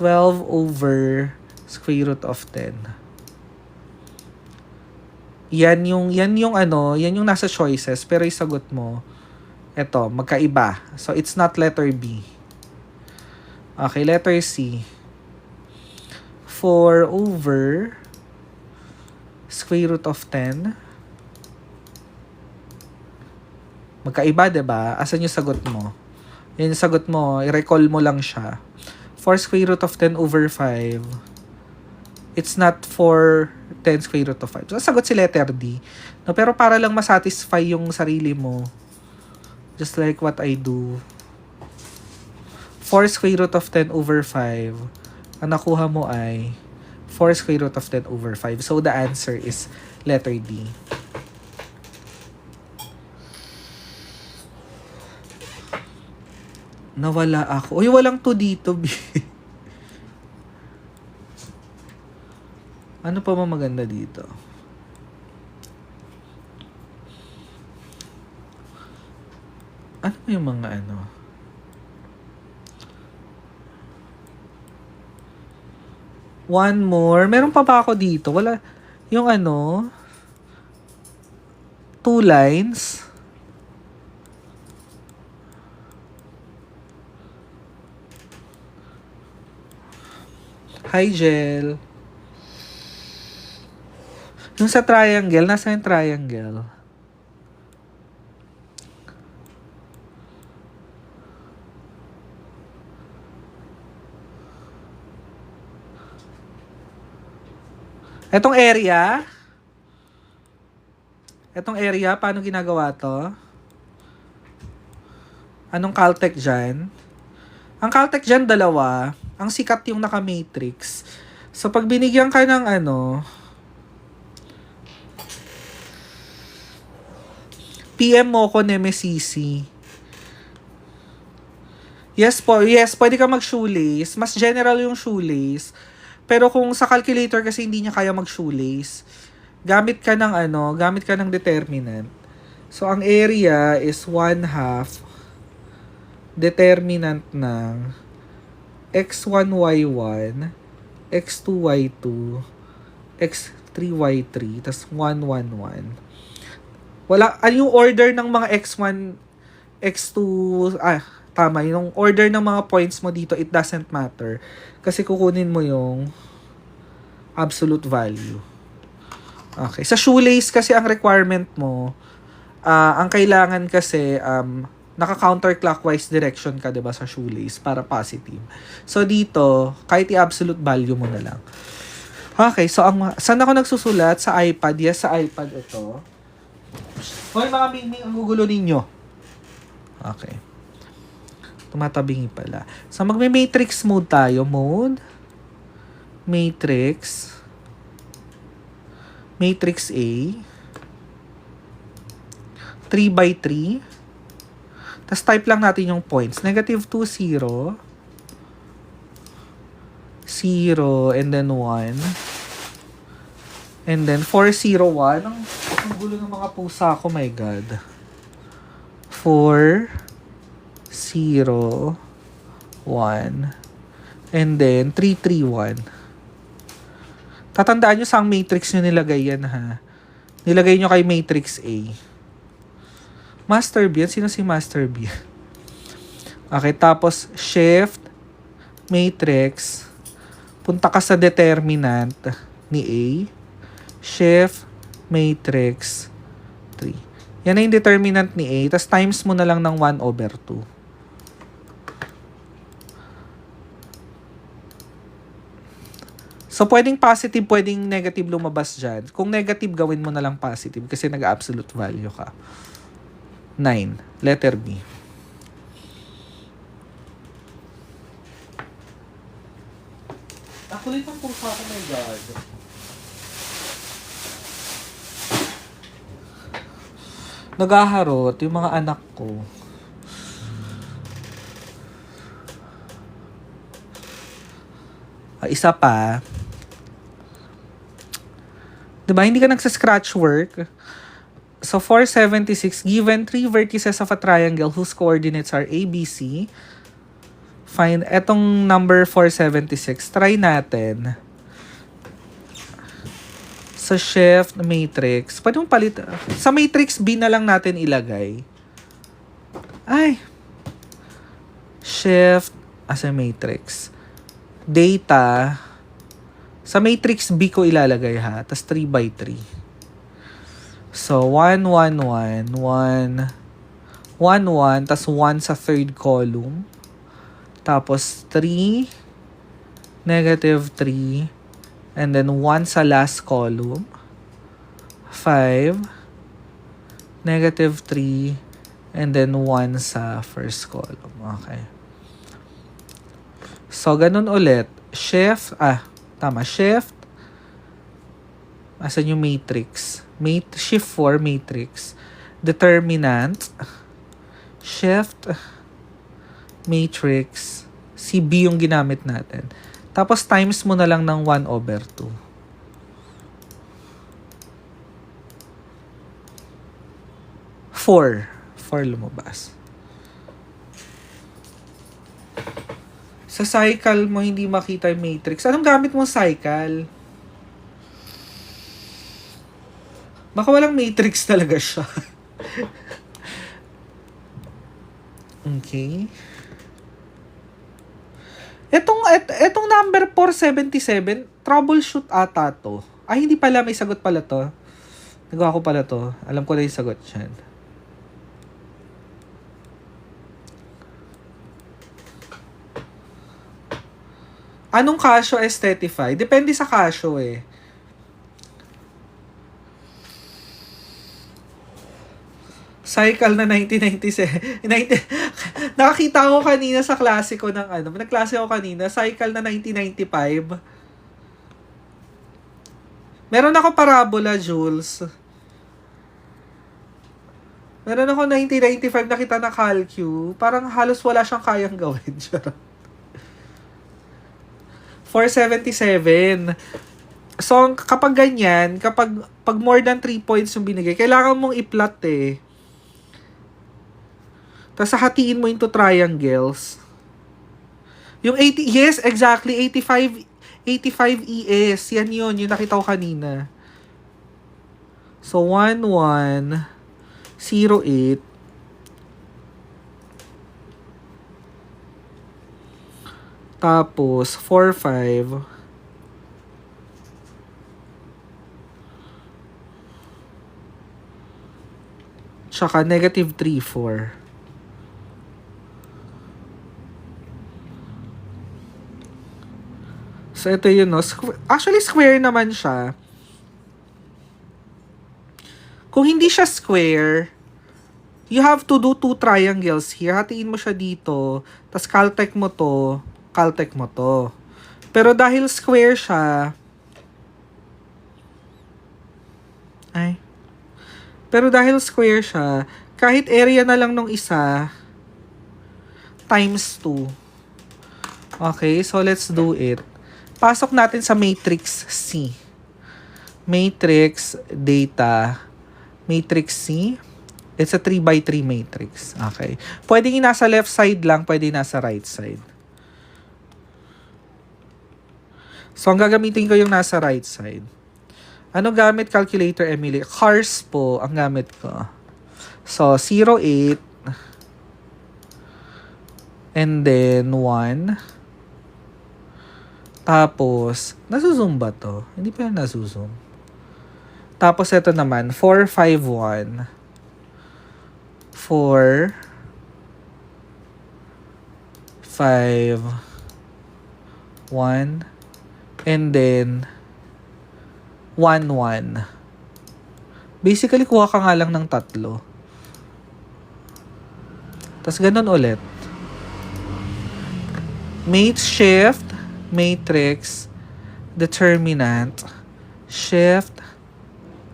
12 over square root of 10. Yan yung nasa choices. Pero yung sagot mo, eto, magkaiba. So, it's not letter B. Okay, letter C. 4 over square root of 10. Magkaiba, diba? Asan yung sagot mo? Yan yung sagot mo. I-recall mo lang siya. 4 square root of 10 over 5. It's not 4 10 square root of 5. So, sagot si letter D. No, pero para lang masatisfy yung sarili mo. Just like what I do. 4 square root of 10 over 5. Ang nakuha mo ay 4 square root of 10 over 5. So, the answer is letter D. Nawala ako. Uy, walang to dito, B. Ano pa ba maganda dito? Ano yung mga One more. Meron pa ba ako dito? Wala. Yung 2 lines. Hi, Jel. Yung sa triangle, nasa yung triangle? Etong area, paano ginagawa to? Anong Caltech dyan? Ang Caltech dyan, dalawa. Ang sikat yung naka-matrix. So, pag binigyan ka ng PM Moco Nemesisi. Yes, pwede ka mag-shoelace. Mas general yung shoelace. Pero kung sa calculator kasi hindi niya kaya mag-shoelace, gamit ka ng determinant. So, ang area is 1/2 determinant ng x1y1, x2y2, x3y3, tas 111. Yung order ng mga x1, x2, tama, yung order ng mga points mo dito, it doesn't matter. Kasi kukunin mo yung absolute value. Okay. Sa shoelace kasi ang requirement mo, ang kailangan kasi, naka-counterclockwise direction ka, 'di ba, sa shoelace para positive. So dito, kahit i-absolute value mo na lang. Okay, so saan ako nagsusulat? Sa iPad. Yes, sa iPad ito. Hoy, mga mingming, ang gugulo ninyo. Okay. Tumatabingi pala. So magme-matrix mode tayo. Mode. Matrix. Matrix A. 3x3. Tapos type lang natin yung points. -2, 0. 0, and then 1. And then 4, 0, 1. Ang gulo ng mga pusa ko, my God. 4, 0, 1. And then 3, 3, 1. Tatandaan nyo saang matrix nyo nilagay yan, ha? Nilagay nyo kay matrix A. Master B. Sino si Master B? Okay, tapos shift, matrix, punta ka sa determinant ni A, shift, matrix, 3. Yan na yung determinant ni A, tapos times mo na lang ng 1/2. So, pwedeng positive, pwedeng negative lumabas dyan. Kung negative, gawin mo na lang positive kasi nag-absolute value ka. 9. Letter B. Kulit ang pusa ko, my God. Nagaharot yung mga anak ko. Isa pa. Diba, hindi ka nagsa-scratch work. So, 476, given 3 vertices of a triangle whose coordinates are A, B, C. Find etong number 476. Try natin. Sa shift matrix. Pwede mong palit. Sa matrix B na lang natin ilagay. Shift as a matrix. Data. Sa matrix B ko ilalagay, ha. Tapos 3x3. So, 1, 1, 1, 1, 1, 1, tas 1 sa third column. Tapos, 3, -3, and then 1 sa last column. 5, -3, and then 1 sa first column. Okay. So, ganun ulit. Shift, Shift. Asan yung matrix? Shift 4, matrix. Determinant. Shift, matrix. Si B yung ginamit natin. Tapos times mo na lang ng 1/2. 4 lumabas. Sa cycle mo, hindi makita yung matrix. Anong gamit mo cycle? Baka walang matrix talaga siya. Okay. Etong number 477, troubleshoot ata to. Hindi pala. May sagot pala to. Nagawa ko pala to. Alam ko na yung sagot dyan. Anong Casio aesthetify? Depende sa Casio eh. Cycle na 1997. Nakakita ko kanina sa klase ko ng ano. Nagklase ako kanina. Cycle na 1995. Meron ako parabola, Jules. Meron ako 1995 nakita na calcu. Parang halos wala siyang kayang gawin. 477. So, kapag ganyan, pag more than 3 points yung binigay, kailangan mong i-plot eh. Tapos hatiin mo into triangles. Yung 80, yes, exactly, 85 ES. Yan yun, yung nakita ko kanina. So, 1108. Tapos, 45. Tsaka negative 34. So, ito yun, no? Actually, square naman siya. Kung hindi siya square, you have to do 2 triangles here. Hatiin mo siya dito. Tapos, caltech mo to. Caltech mo to. Pero dahil square siya, pero dahil square siya, kahit area na lang nung isa, times 2. Okay, so let's do it. Pasok natin sa matrix C. Matrix data. Matrix C. It's a 3x3 matrix. Okay. Pwedeng nasa left side lang, pwedeng nasa right side. So, ang gagamitin ko yung nasa right side. Ano gamit calculator, Emily? Cars po ang gamit ko. So, 08. And then, 1. Tapos, nasuzoom ba to? Hindi pa yan nasuzoom. Tapos, ito naman, 451. 4, 5, 1, and then, 1, 1. Basically, kuha ka nga lang ng 3. Tapos, ganun ulit. Shift, matrix, determinant, shift,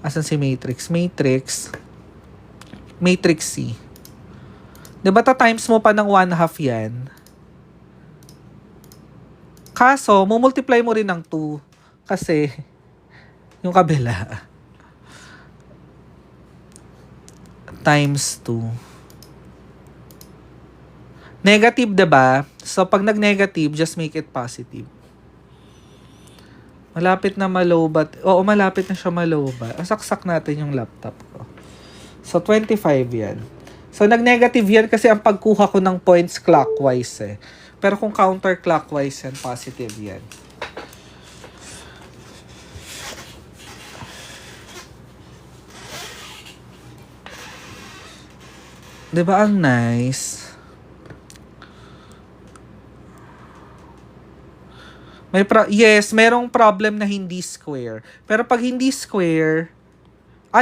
asan si matrix? Matrix C. Diba times mo pa ng 1/2 yan? Kaso, mumultiply mo rin ng 2. Kasi, yung kabila. Times 2. Negative, diba? So, pag nag-negative, just make it positive. Malapit na malobat. Oo, malapit na siya malobat. Saksak natin yung laptop ko. So, 25 yan. So, nag-negative yan kasi ang pagkuha ko ng points clockwise eh. Pero kung counterclockwise yan, positive yan. Diba ang nice? Yes, merong problem na hindi square. Pero pag hindi square,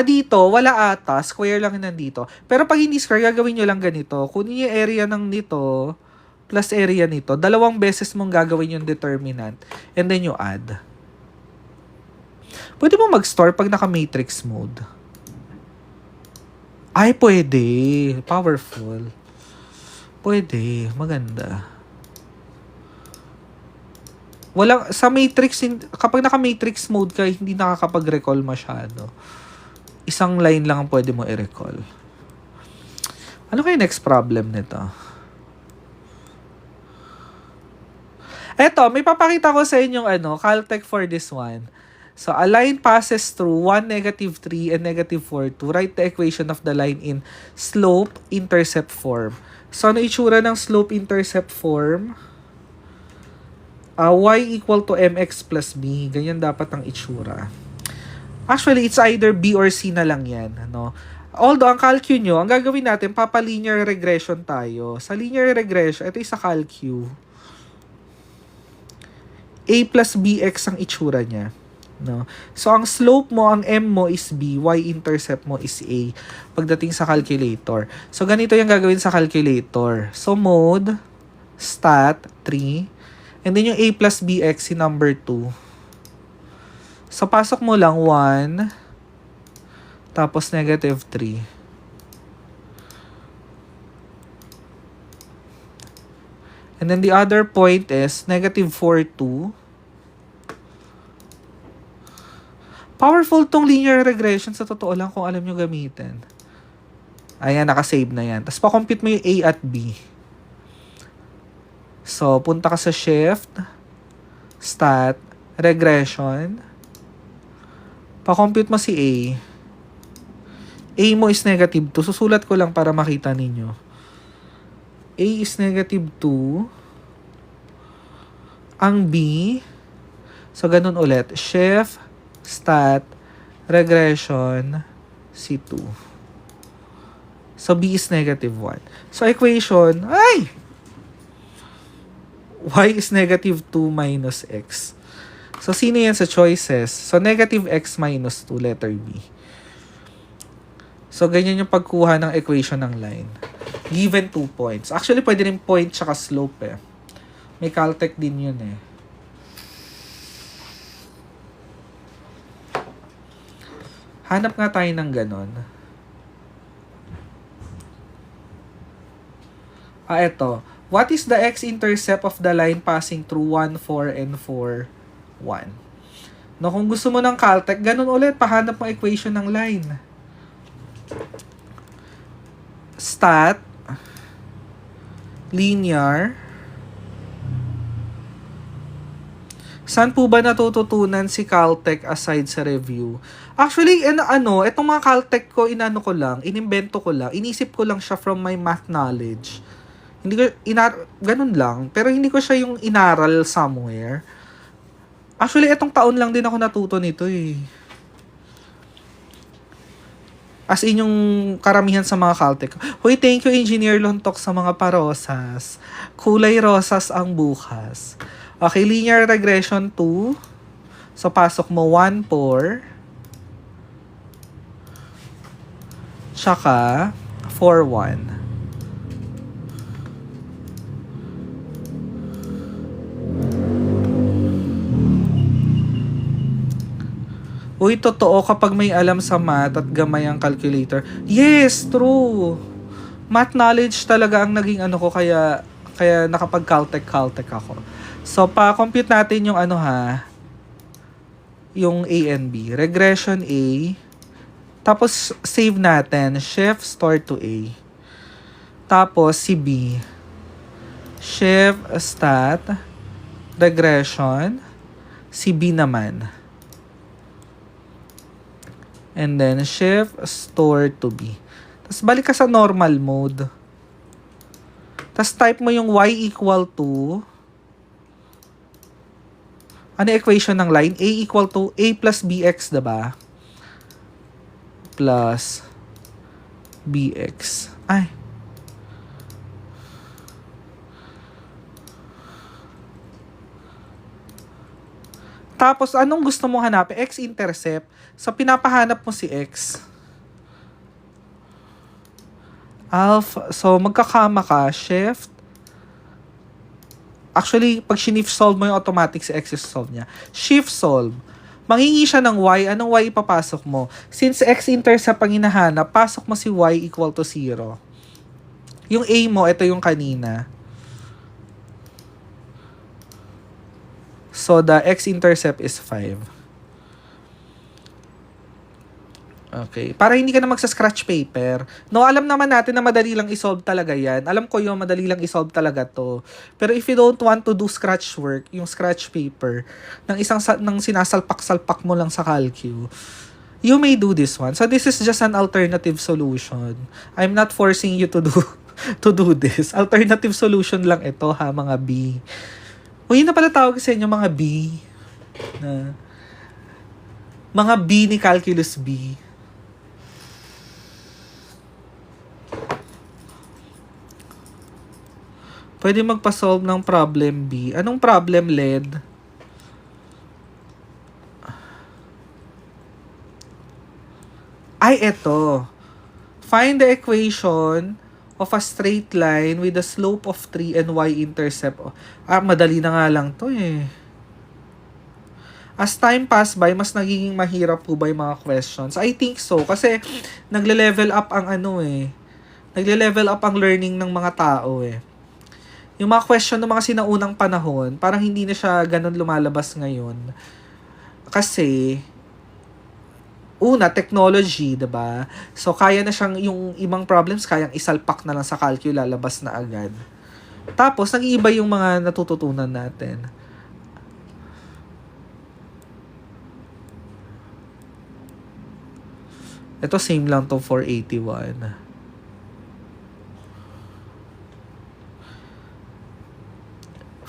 dito, wala ata. Square lang yun nandito. Pero pag hindi square, gagawin nyo lang ganito. Kunin yung area ng nito, plus area nito. 2 beses mong gagawin yung determinant. And then you add. Pwede mo mag-store pag naka-matrix mode. Ay, pwede. Powerful. Pwede. Maganda. Sa matrix, kapag naka-matrix mode ka, hindi nakakapag-recall masyado. Isang line lang ang pwede mo i-recall. Ano kaya next problem nito? Eto, may papakita ko sa inyong Caltech for this one. So, a line passes through 1, -3, and -4 to write the equation of the line in slope-intercept form. So, ano itsura ng slope-intercept form? Y equal to mx plus b. Ganyan dapat ang itsura. Actually, it's either B or C na lang yan. Although, ang calcu nyo, ang gagawin natin, papa-linear regression tayo. Sa linear regression, ito yung sa calcu. A plus bx ang itsura niya. No? So, ang slope mo, ang M mo is B, y-intercept mo is A pagdating sa calculator. So, ganito yung gagawin sa calculator. So, mode, stat, 3, and then yung A plus BX, si number 2. So, pasok mo lang 1, tapos negative 3. And then the other point is negative 4, 2. Powerful tong linear regression sa totoo lang kung alam nyo gamitin. Ayan, nakasave na yan. Tapos pa-compute mo yung A at B. So, punta ka sa shift, stat, regression. Pa-compute mo si A. A mo is negative 2. Susulat ko lang para makita ninyo. A is negative 2. Ang B, so ganun ulit. Shift, stat, regression, C2. So, B is negative 1. So, equation, Y is negative 2 minus X. So, sino yan sa choices? So, negative X minus 2, letter B. So, ganyan yung pagkuha ng equation ng line. Given 2 points. Actually, pwede rin point tsaka slope eh. May Caltech din yun eh. Hanap nga tayo ng ganon. Eto. What is the x-intercept of the line passing through 1, 4, and 4, 1? No, kung gusto mo ng Caltech, ganon ulit. Pahanap mo equation ng line. Stat. Linear. Saan po ba natututunan si Caltech aside sa review? Actually, itong mga Caltech ko, inimbento ko lang, inisip ko lang siya from my math knowledge. Hindi ko, ganun lang. Pero hindi ko siya yung inaral somewhere. Actually, itong taon lang din ako natuto nito eh. As in yung karamihan sa mga Caltech. Hoy, thank you Engineer Lontok sa mga parosas. Kulay rosas ang bukas. Okay, linear regression 2. So, pasok mo 1, 4. Tsaka 4, 1. Uy, totoo kapag may alam sa math at gamay ang calculator. Yes, true. Math knowledge talaga ang naging ko kaya nakapag-Caltech ako. So, pa-compute natin yung yung A and B. Regression A. Tapos, save natin. Shift, store to A. Tapos, si B. Shift, stat, regression. Si B naman. And then, shift, store to B. Tapos, balik ka sa normal mode. Tapos, type mo yung y equal to... Ano equation ng line? A equal to A plus BX, diba? Plus BX. Tapos, anong gusto mong hanapin? X-intercept. So, pinapahanap mo si X. Alpha. So, magkakama ka. Shift. Actually, pag shift solve mo yung automatic si X solve niya. Shift solve. Manghingi siya ng Y. Anong Y ipapasok mo? Since X-intercept ang hinahanap, pasok mo si Y equal to 0. Yung A mo, ito yung kanina. So, the X-intercept is 5. Okay. Para hindi ka na magsa-scratch paper. No, alam naman natin na madali lang i-solve talaga yan. Alam ko yung madali lang i-solve talaga to. Pero if you don't want to do scratch work, yung scratch paper, ng sinasalpak-salpak mo lang sa calcu, you may do this one. So, this is just an alternative solution. I'm not forcing you to do this. Alternative solution lang ito, mga B. O, yun na pala tawag sa inyo, mga B. Mga B ni Calculus B. Pwede magpa-solve ng problem B. Anong problem, LED? Ay, eto. Find the equation of a straight line with a slope of 3 and y-intercept. Madali na nga lang to eh. As time pass by, mas nagiging mahirap po ba yung mga questions? I think so. Kasi nagle-level up ang nagle-level up ang learning ng mga tao eh. Yung mga question ng mga sinaunang panahon, parang hindi na siya ganun lumalabas ngayon. Kasi, una, technology, diba? So, kaya na siyang, yung ibang problems, kayang isalpak na lang sa calculus, lalabas na agad. Tapos, nag-iiba yung mga natututunan natin. Ito, same lang to 481.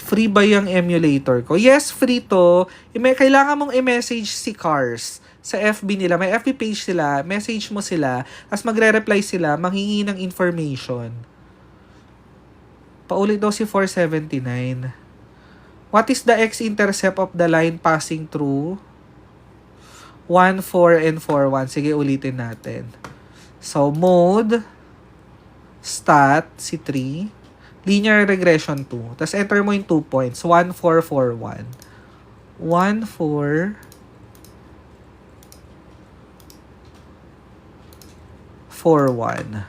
Free ba yung emulator ko? Yes, free to. Kailangan mong i-message si Cars sa FB nila. May FB page sila. Message mo sila. As magre-reply sila, manghingi ng information. Paulit daw si 479. What is the x-intercept of the line passing through 1, 4, and 4, 1? Sige, ulitin natin. So, mode, stat, si 3. Linear regression 2. Tapos enter mo yung 2 points. 1, 4, 4, 1. 1, 4, 4, 1.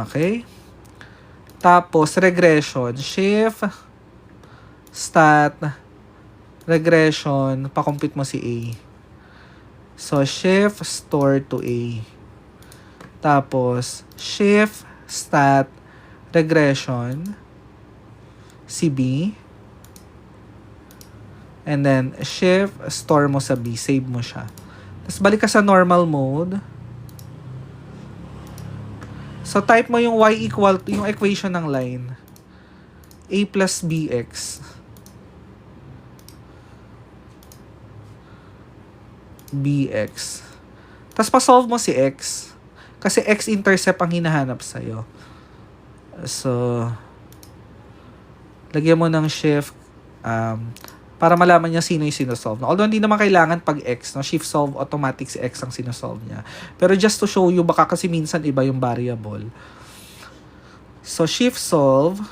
Okay. Tapos, regression. Shift, stat, regression. Pakompute mo si A. So, shift, store to A. Tapos, shift, stat, regression, CB. And then, shift, store mo sa B. Save mo siya. Tapos, balik ka sa normal mode. So, type mo yung y equal to, yung equation ng line. A plus bx. Bx. Tapos, pa-solve mo si x. Kasi x-intercept ang hinahanap sa'yo. So, lagyan mo ng shift para malaman niya sino yung sinosolve. Although, hindi naman kailangan pag x. No? Shift solve, automatic si x ang sinosolve niya. Pero just to show you, baka kasi minsan iba yung variable. So, shift solve.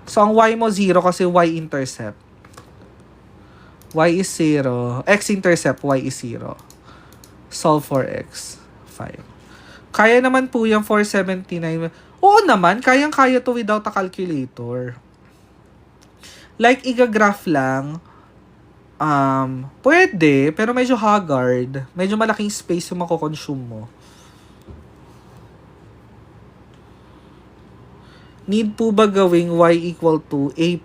So, ang y mo 0 kasi y-intercept. Y is 0. X-intercept, y is 0. Solve for x. 5. Kaya naman po yung 479. Oo naman, kayang-kaya to without a calculator. Like, iga-graph lang. Pwede, pero medyo haggard. Medyo malaking space yung mako-consume mo. Need po ba gawing y equal to a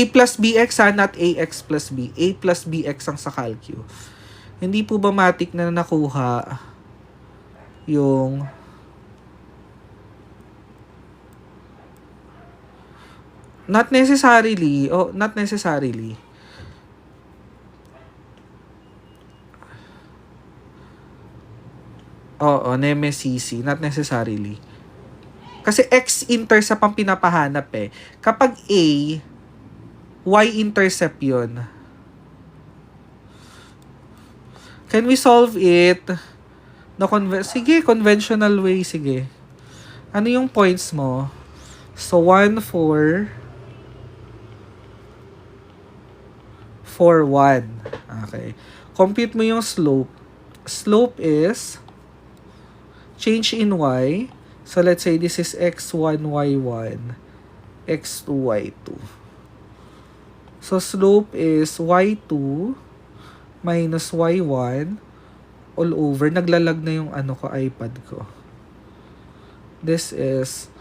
plus bx not ax plus b. A plus bx ang sa calcu. Hindi po ba matik na nakuha yung not necessarily. Oo, Nemesis, not necessarily. Kasi x-intercept ang pinapahanap eh. Kapag A, y-intercept yun. Can we solve it? Sige, conventional way, sige. Ano yung points mo? So, 1, 4, 4, 1. Okay. Compute mo yung slope. Slope is change in y. So, let's say this is x1, y1, x2, y2. So, slope is y2 minus y1 all over. Naglalag na yung iPad ko. This is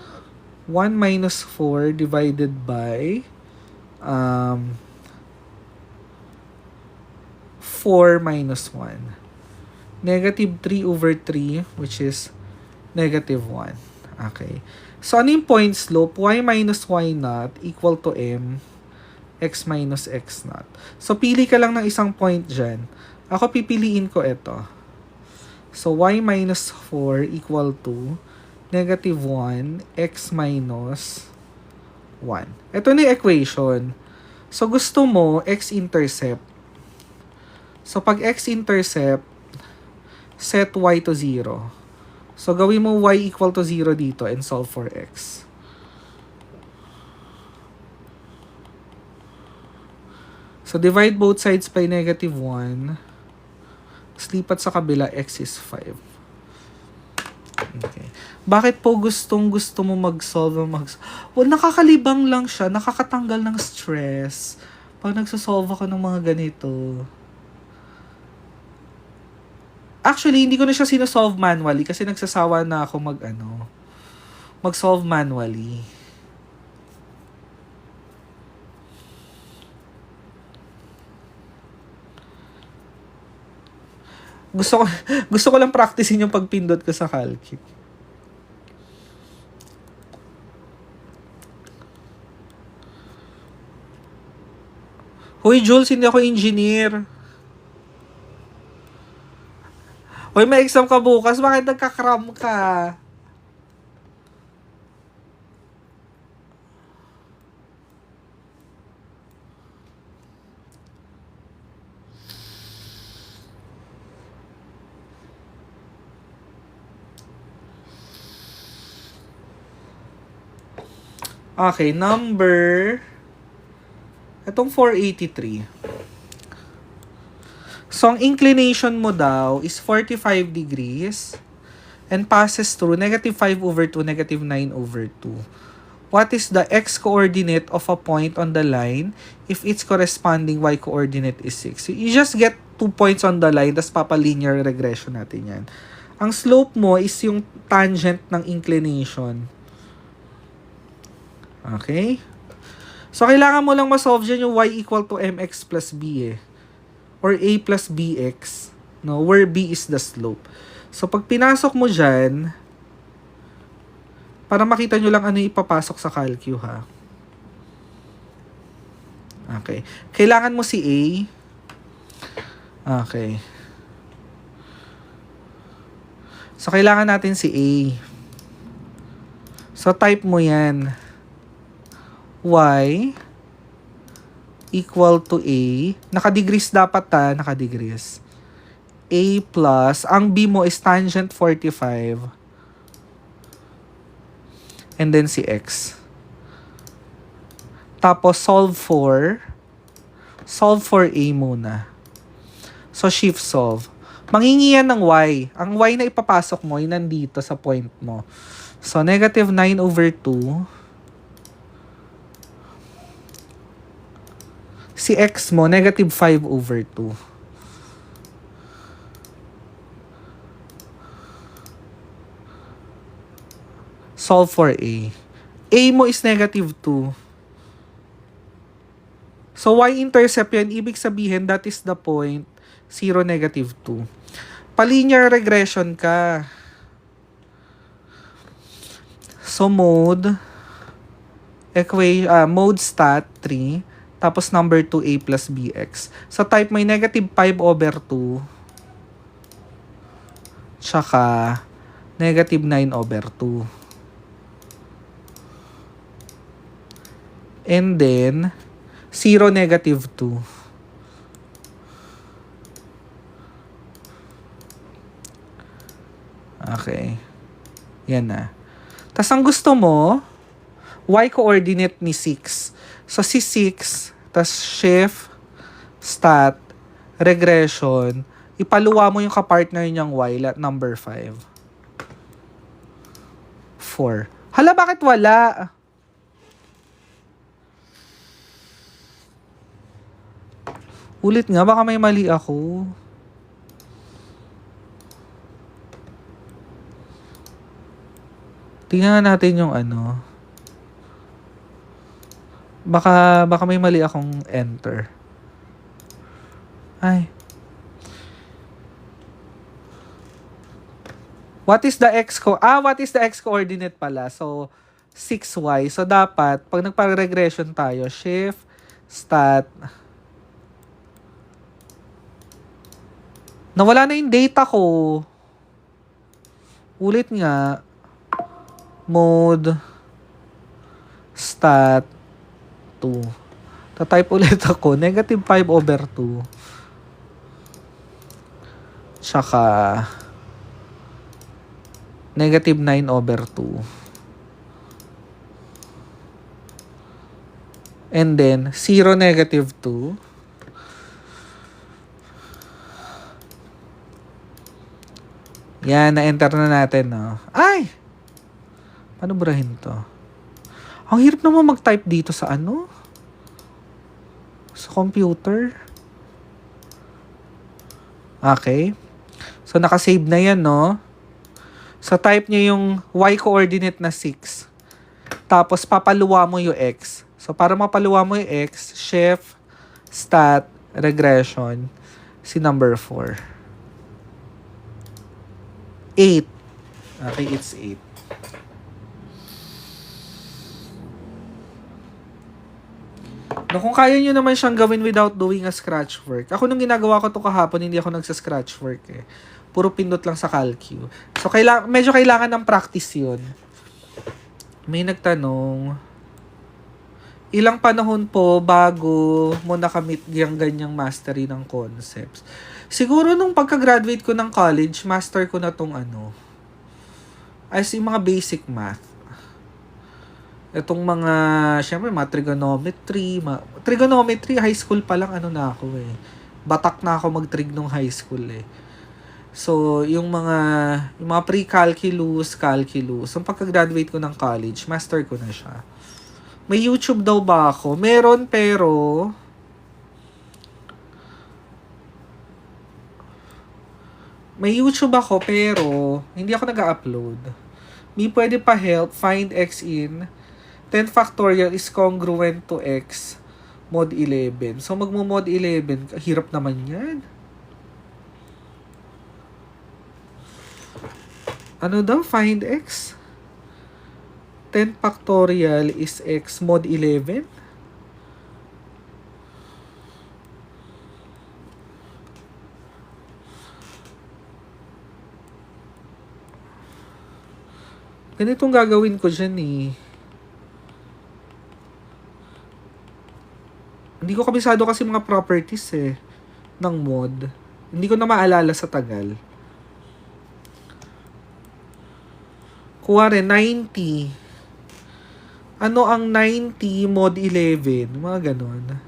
1 minus 4 divided by 4 minus 1. Negative 3 over 3, which is negative 1. Okay. So, ano yung point slope? Y minus y naught equal to m x minus x naught. So, pili ka lang ng isang point dyan. Ako pipiliin ko ito. So, y minus 4 equal to negative 1 x minus 1. Ito na yung equation. So, gusto mo x-intercept. So, pag x-intercept, set y to 0. So, gawin mo y equal to 0 dito and solve for x. So, divide both sides by -1. Lipat sa kabila, x is 5. Okay. Bakit po gusto mo mag-solve? Well, nakakalibang lang siya. Nakakatanggal ng stress. Pag nagsosolve ako ng mga ganito. Actually, hindi ko na siya sinosolve manually kasi nagsasawa na ako mag-solve manually. Gusto ko lang practicein yung pagpindot ko sa Calculus. Hoy, Jules, hindi ako engineer. Hoy, may exam ka bukas. Bakit nagkakram ka? Okay, number... Itong 483. So, ang inclination mo daw is 45 degrees and passes through -5/2, -9/2. What is the x-coordinate of a point on the line if its corresponding y-coordinate is 6? So, you just get 2 points on the line, tas papa-linear regression natin yan. Ang slope mo is yung tangent ng inclination. Okay? So, kailangan mo lang ma-solve dyan yung y equal to mx plus b or a plus bx, no? Where b is the slope. So, pag pinasok mo dyan, para makita nyo lang ano ipapasok sa calcu, ha? Okay. Kailangan mo si a. Okay. So, kailangan natin si a. So, type mo yan. Y equal to A. Naka-degrees dapat naka-degrees. A plus, ang B mo is tangent 45. And then si X. Tapos solve for A muna. So shift solve. Mangingi yan ng Y. Ang Y na ipapasok mo, yun nandito sa point mo. So -9/2. Si x mo, -5/2. Solve for a. A mo is -2. So, y-intercept yan. Ibig sabihin, that is the point 0, -2. Pa-linear regression ka. So, mode stat 3. Tapos number 2, a plus bx. Sa type may -5/2. Tsaka -9/2. And then 0, -2. Okay. Yan na. Tapos ang gusto mo, y-coordinate ni 6. So, si 6, tas shift, stat, regression, ipaluwa mo yung kapartner niyang y, number 5. 4. Hala, bakit wala? Ulit nga, baka may mali ako. Tingnan natin yung ano. Baka may mali akong enter. Ay. What is the x coordinate pala? So 6y. So dapat pag nagpa-regression tayo, shift stat. Nawala na yung data ko. Ulit nga. Mode stat 2. Ta-type ulit ako. Negative 5/2. Tsaka negative 9/2. And then, 0, negative 2. Yan, na-enter na natin, no? Ay! Paano burahin to? Ang hirap naman mag-type dito sa ano? Sa computer. Okay. So, nakasave na yan, no? So, type niya yung y coordinate na 6. Tapos, papaluwa mo yung x. So, para mapaluwa mo yung x, shift, stat, regression, si number 4. 8. Okay, it's 8. No, kung kaya nyo naman siyang gawin without doing a scratch work. Ako nung ginagawa ko to kahapon, hindi ako nagsa-scratch work eh. Puro pindot lang sa Calcu. So, medyo kailangan ng practice yun. May nagtanong, ilang panahon po bago mo nakamit yung ganyang mastery ng concepts? Siguro nung pagka-graduate ko ng college, master ko na tong ano. As yung mga basic math. Itong mga, syempre, mga trigonometry, high school pa lang, ano na ako eh. Batak na ako mag-trig nung high school eh. So, yung mga pre-calculus, calculus, yung pagka-graduate ko ng college, master ko na siya. May YouTube daw ba ako? Meron, pero may YouTube ako, pero hindi ako nag-upload. May pwede pa help, find x in 10 factorial is congruent to x mod 11. So, magmo-mod 11. Hirap naman yan. Ano daw? Find x? 10 factorial is x mod 11? Ganitong gagawin ko dyan eh. Hindi ko kabisado kasi mga properties eh ng mod. Hindi ko na maalala sa tagal. Kuha rin, 90. Ano ang 90 mod 11? Mga ganon.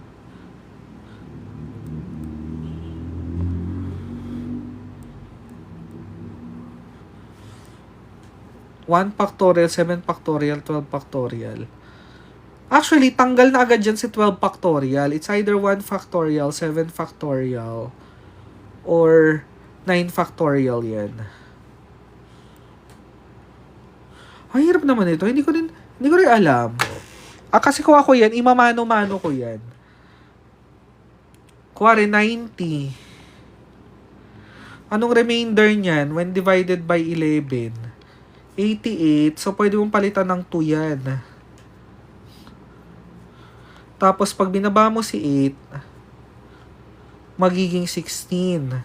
One factorial, 7 factorial, 12 factorial. Actually, tanggal na agad dyan si 12 factorial. It's either 1 factorial, 7 factorial, or 9 factorial yan. Ay, hirap naman ito. Hindi ko rin alam. Kasi kung ako yan, imamano-mano ko yan. Kuwari, 90. Anong remainder niyan when divided by 11? 88. So, pwede mong palitan ng 2 yan. Tapos, pag binaba mo si 8, magiging 16.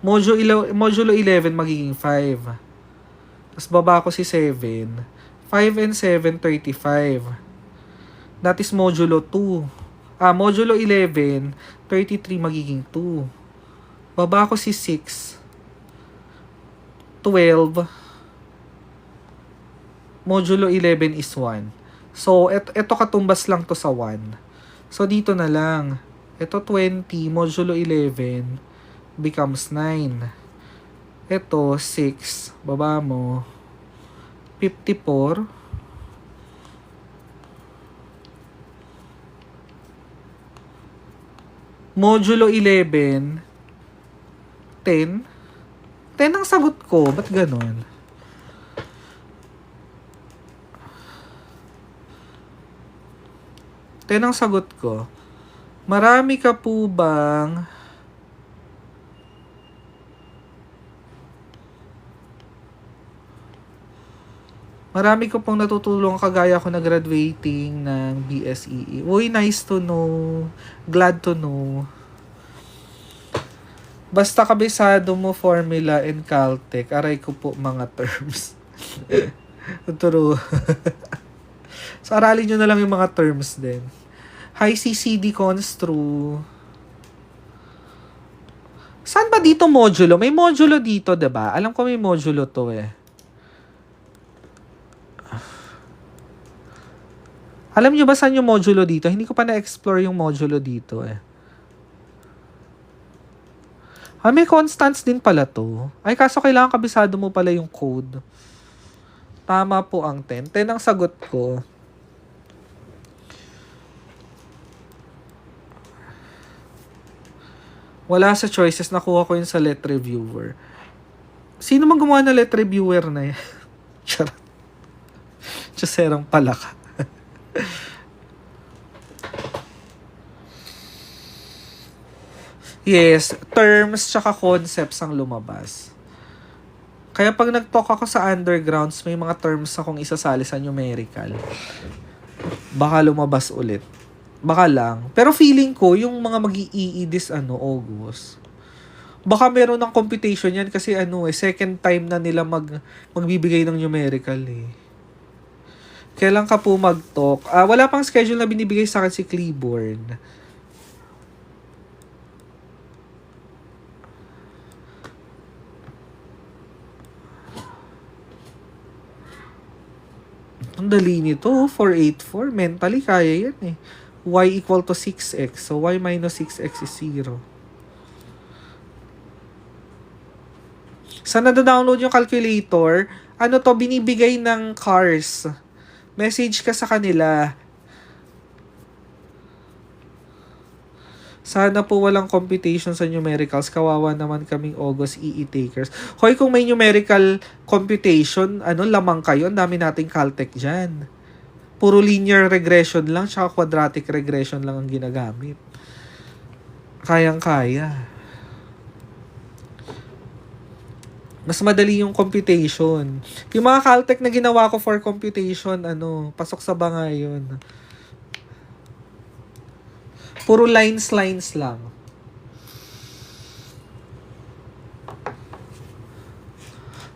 Modulo 11, magiging 5. Tapos, baba ko si 7. 5 and 7, 35. That is modulo 2. Modulo 11, 33, magiging 2. Baba ko si 6. 12. Modulo 11 is 1. So, ito katumbas lang to sa 1. So, dito na lang. Ito 20, modulo 11, becomes 9. Ito, 6. Baba mo. 54. Modulo 11, 10. 10 ang sagot ko. Ba't ganon? Ang sagot ko. Marami ka po bang marami ko pong natutulong kagaya ko na graduating ng BSEE. Uy, nice to know. Glad to know. Basta kabisado mo formula and Caltech, aray ko po mga terms. True. So, aralin nyo na lang yung mga terms din. High CCD construe. Saan ba dito modulo? May modulo dito, 'di ba? Alam ko may modulo to eh. Alam niyo ba saan yung modulo dito? Hindi ko pa na-explore yung modulo dito eh. May constants din pala to. Ay, kaso kailangan kabisado mo pala yung code. Tama po ang 10. 10 ang sagot ko. Wala sa choices. Nakuha ko yun sa let reviewer. Sino man gumawa na let reviewer na yan? Charot. Tsuserang pala ka. Yes, terms tsaka concepts ang lumabas. Kaya pag nag-talk ako sa undergrounds, may mga terms akong isasali sa numerical. Baka lumabas ulit. Baka lang. Pero feeling ko, yung mga mag-i-EE this August, baka meron ng computation yan kasi second time na nila magbibigay ng numerical eh. Kailan ka po mag-talk? Wala pang schedule na binibigay sa akin si Cleburne. Ang dali nito, 484. Mentally, kaya yan eh. Y equal to 6x. So, y minus 6x is 0. Saan na-download yung calculator? Binibigay ng cars. Message ka sa kanila. Sana po walang computation sa numericals. Kawawa naman kaming August EE takers. Hoy, kung may numerical computation, lamang kayo. Ang dami nating Caltech dyan. Puro linear regression lang, tsaka quadratic regression lang ang ginagamit. Kayang-kaya. Mas madali yung computation. Yung mga Caltech na ginawa ko for computation, pasok sa banga yun. Puro lines lang.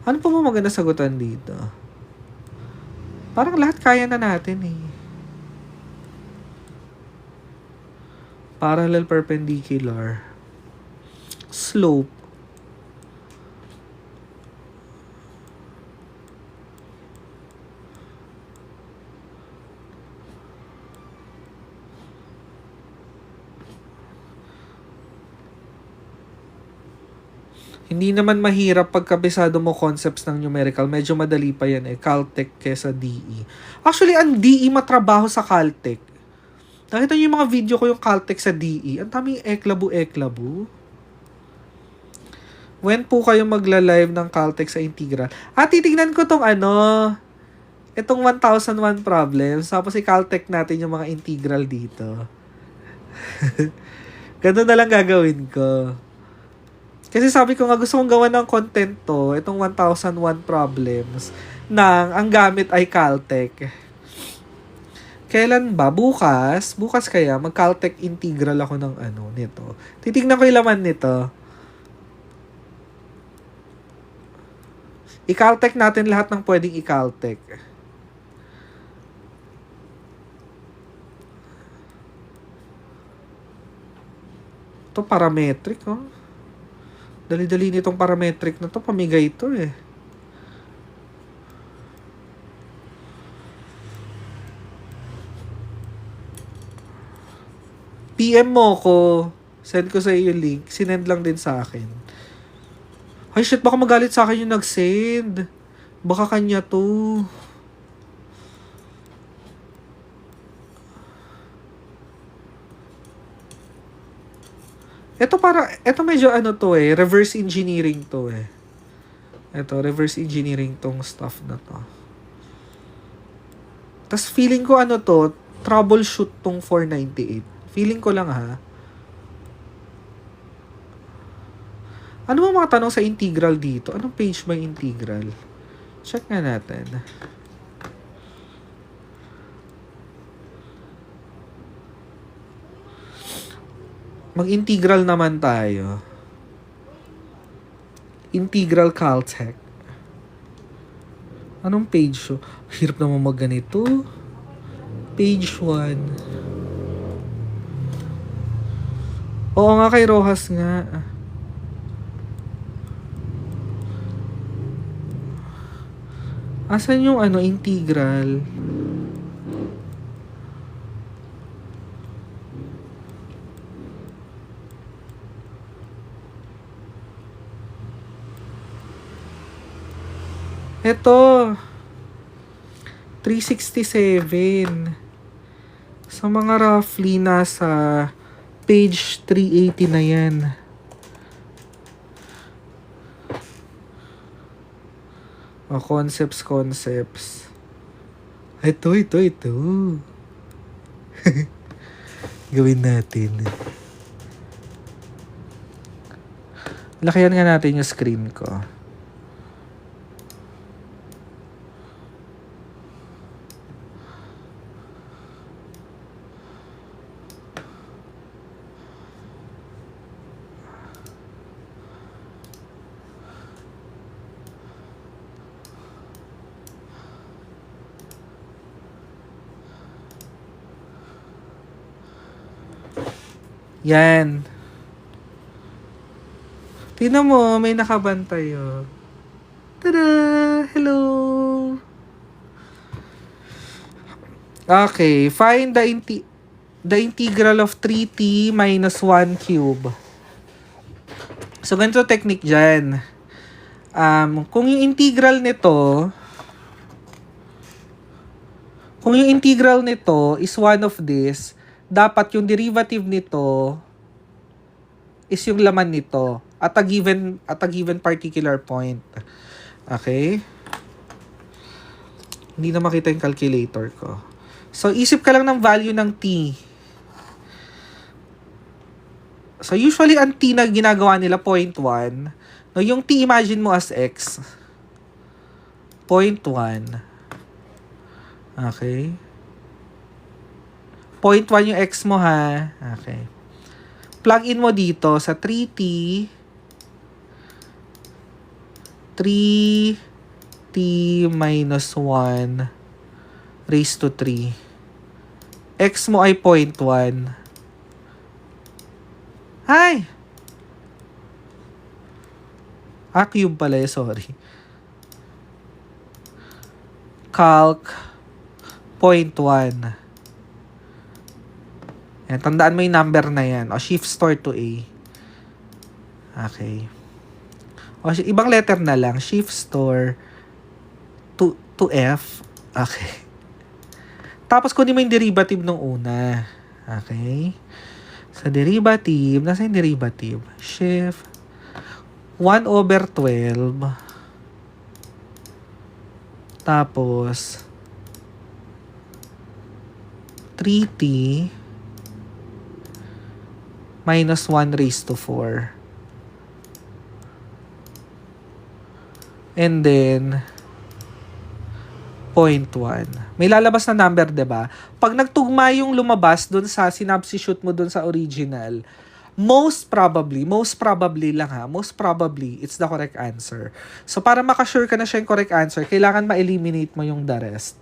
Ano pa mo maganda sagutan dito? Parang lahat kaya na natin eh. Parallel perpendicular. Slope. Hindi naman mahirap pagkabisado mo concepts ng numerical. Medyo madali pa yan eh. Caltech kesa DE. Actually, ang DE matrabaho sa Caltech. Nakita niyo yung mga video ko yung Caltech sa DE. Ang daming eklabu. When po kayo magla-live ng Caltech sa Integral? Titignan ko tong itong 1001 problems. Tapos i-Caltech natin yung mga integral dito. Ganun na lang gagawin ko. Kasi sabi ko nga gusto kong gawa ng content to, itong 1001 problems, ang gamit ay Caltech. Kailan ba? Bukas kaya, mag-Caltech integral ako ng nito. Titignan ko yung laman nito. I-Caltech natin lahat ng pwedeng i-Caltech. Ito parametric, oh. Dali-dali nitong parametric na to. Pamigay ito eh. PM mo ko. Send ko sa iyo yung link. Sinend lang din sa akin. Ay shit, baka magalit sa akin yung nag-send. Baka kanya to. Ito medyo to eh, reverse engineering to eh. Ito, reverse engineering tong stuff na to. Tas feeling ko to, troubleshoot tong 498. Feeling ko lang ha. Ano ba mga tanong sa integral dito? Anong page ba integral? Check nga natin. Mag-integral naman tayo. Integral Caltech. Anong page? Hirap naman magganito. Page 1. Oo nga, kay Rojas nga. Asan yung ano, integral? Ito. 367. Sa mga roughly nasa page 380 na yan. O, concepts. Ito. Gawin natin. Lakayan nga natin yung screen ko. Yan. Tingnan mo, may nakabantay, oh. Tada! Hello! Okay, find the integral of 3t minus 1 cube. So, ganito technique dyan. Kung yung integral nito is one of this, dapat yung derivative nito is yung laman nito at a given particular point. Okay? Hindi na makita yung calculator ko. So, isip ka lang ng value ng t. So, usually, ang t na ginagawa nila, 0.1. No, yung t, imagine mo as x. 0.1. Okay? 0.1 yung x mo, ha? Okay. Plug in mo dito sa 3t minus 1 raised to 3. X mo ay 0.1. Ay! Cube pala, sorry. Calc 0.1. Yan, tandaan mo yung number na yan. O, shift store to A. Okay. O, ibang letter na lang. Shift store to F. Okay. Tapos, kunin mo yung derivative nung una. Okay. Sa derivative, nasa yung derivative? Shift 1 over 12. Tapos, 3t minus 1 raised to 4. And then, 0.1. May lalabas na number, diba? Pag nagtugma yung lumabas dun sa sinubstitute mo dun sa original, most probably lang ha, most probably, it's the correct answer. So, para makasure ka na siya yung correct answer, kailangan ma-eliminate mo yung the rest.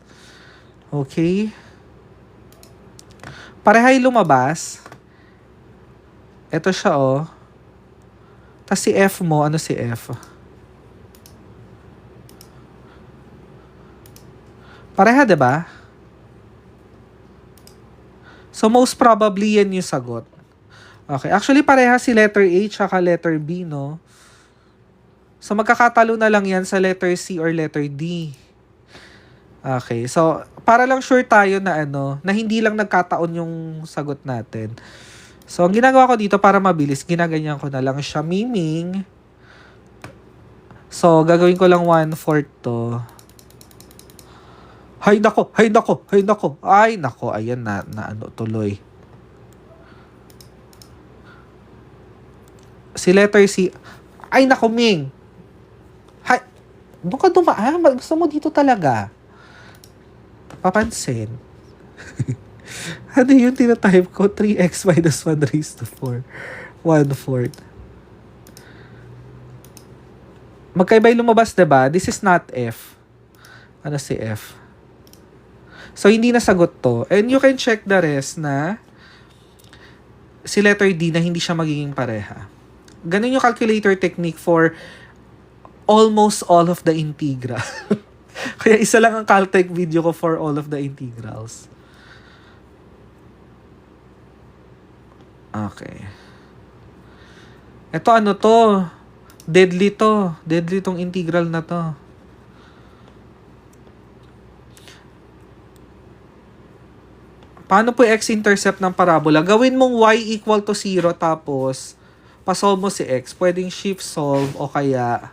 Okay? Parehay lumabas. Ito siya, oh. Tapos si F mo, ano si F? Pareha, diba? So, most probably, yan yung sagot. Okay. Actually, pareha si letter H at letter B, no? So, magkakatalo na lang yan sa letter C or letter D. Okay. So, para lang sure tayo na na hindi lang nagkataon yung sagot natin. So, ang ginagawa ko dito para mabilis, ginaganyan ko na lang siya, meaning, so, gagawin ko lang 1/4 to. Ay, nako. Ayan na tuloy. Si letter C. Ay, nako, Ming. Hay, doon ka dumaan. Gusto mo dito talaga. Papansin. Ano yung tinatype ko? 3x minus 1 raised to 4. 1/4. Magkaiba yung lumabas, diba? This is not F. Ano si F? So, hindi nasagot to. And you can check the rest na si letter D na hindi siya magiging pareha. Ganun yung calculator technique for almost all of the integral. Kaya isa lang ang Caltech video ko for all of the integrals. Okay. Ito ano to? Deadly to. Deadly tong integral na to. Paano po x-intercept ng parabola? Gawin mong y equal to 0 tapos pasolve mo si x. Pwedeng shift solve o kaya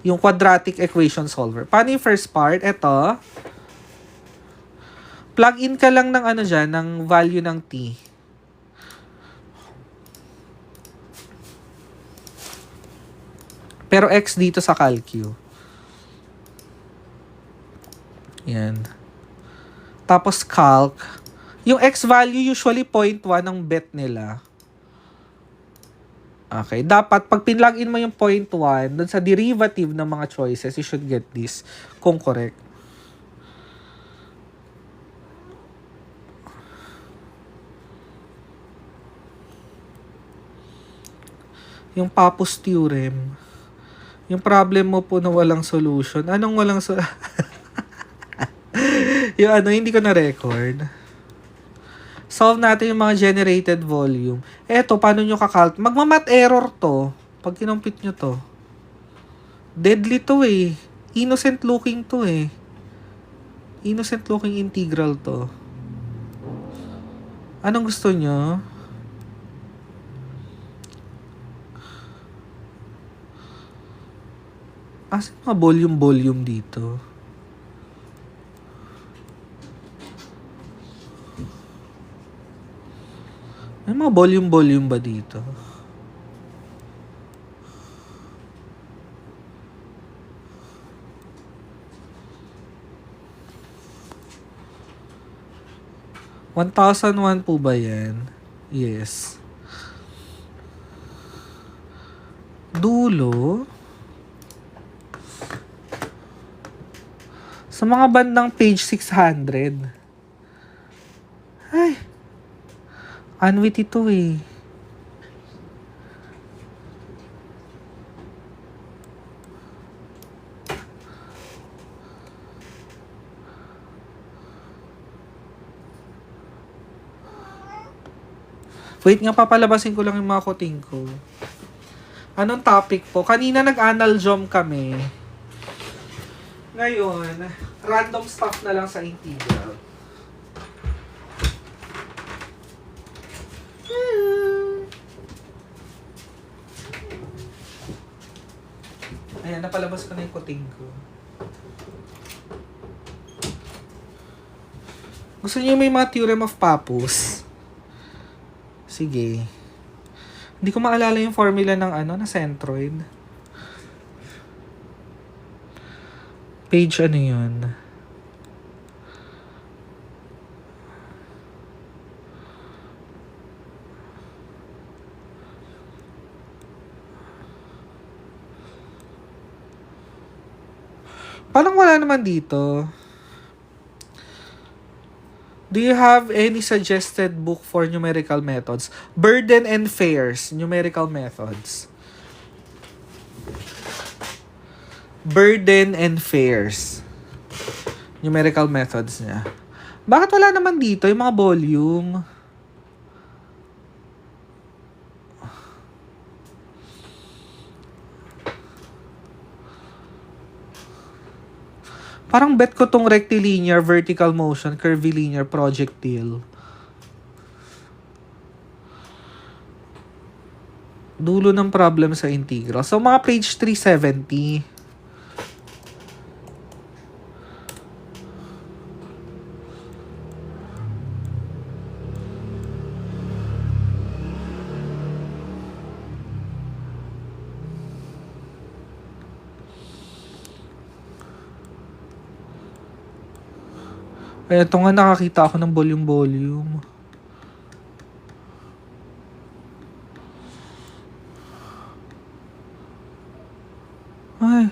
yung quadratic equation solver. Paano yung first part? Ito. Plug in ka lang ng ano dyan, ng value ng t. Pero x dito sa calcu. Yan. Tapos calc. Yung x value usually 0.1 ang bet nila. Okay. Dapat, pag pinlog in mo yung 0.1, dun sa derivative ng mga choices, you should get this kung correct. Yung Pappus theorem. Yung problem mo po na walang solution. Anong walang solution? Yung ano, hindi ko na-record. Solve natin yung mga generated volume. Eto, paano nyo kakalt? Magmamat error to. Pag kinumpit nyo to. Deadly to eh. Innocent looking to eh. Innocent looking integral to. Anong gusto nyo? Asan mga volume dito? May mga volume ba dito? $1,001 po ba yan? Yes. Dulo. Sa mga bandang page 600. Ay. Unwitty to eh. Wait nga, papalabasin ko lang yung mga kuting ko. Anong topic po? Kanina nag-analjom kami. Ngayon, random stuff na lang sa integral. Ayan, napalabas ko na yung kuting ko. Gusto niyo may mga theorem of Pappus? Sige. Hindi ko maalala yung formula ng ano, na centroid. Page ano yun? Parang wala naman dito. Do you have any suggested book for numerical methods? Burden and Fares, numerical methods. Burden and Fares. Numerical methods niya. Bakit wala naman dito yung mga volume? Parang bet ko tong rectilinear, vertical motion, curvilinear, projectile. Dulo ng problem sa integral. So, mga page 370. Ito nga, nakakita ako ng volume. Ay.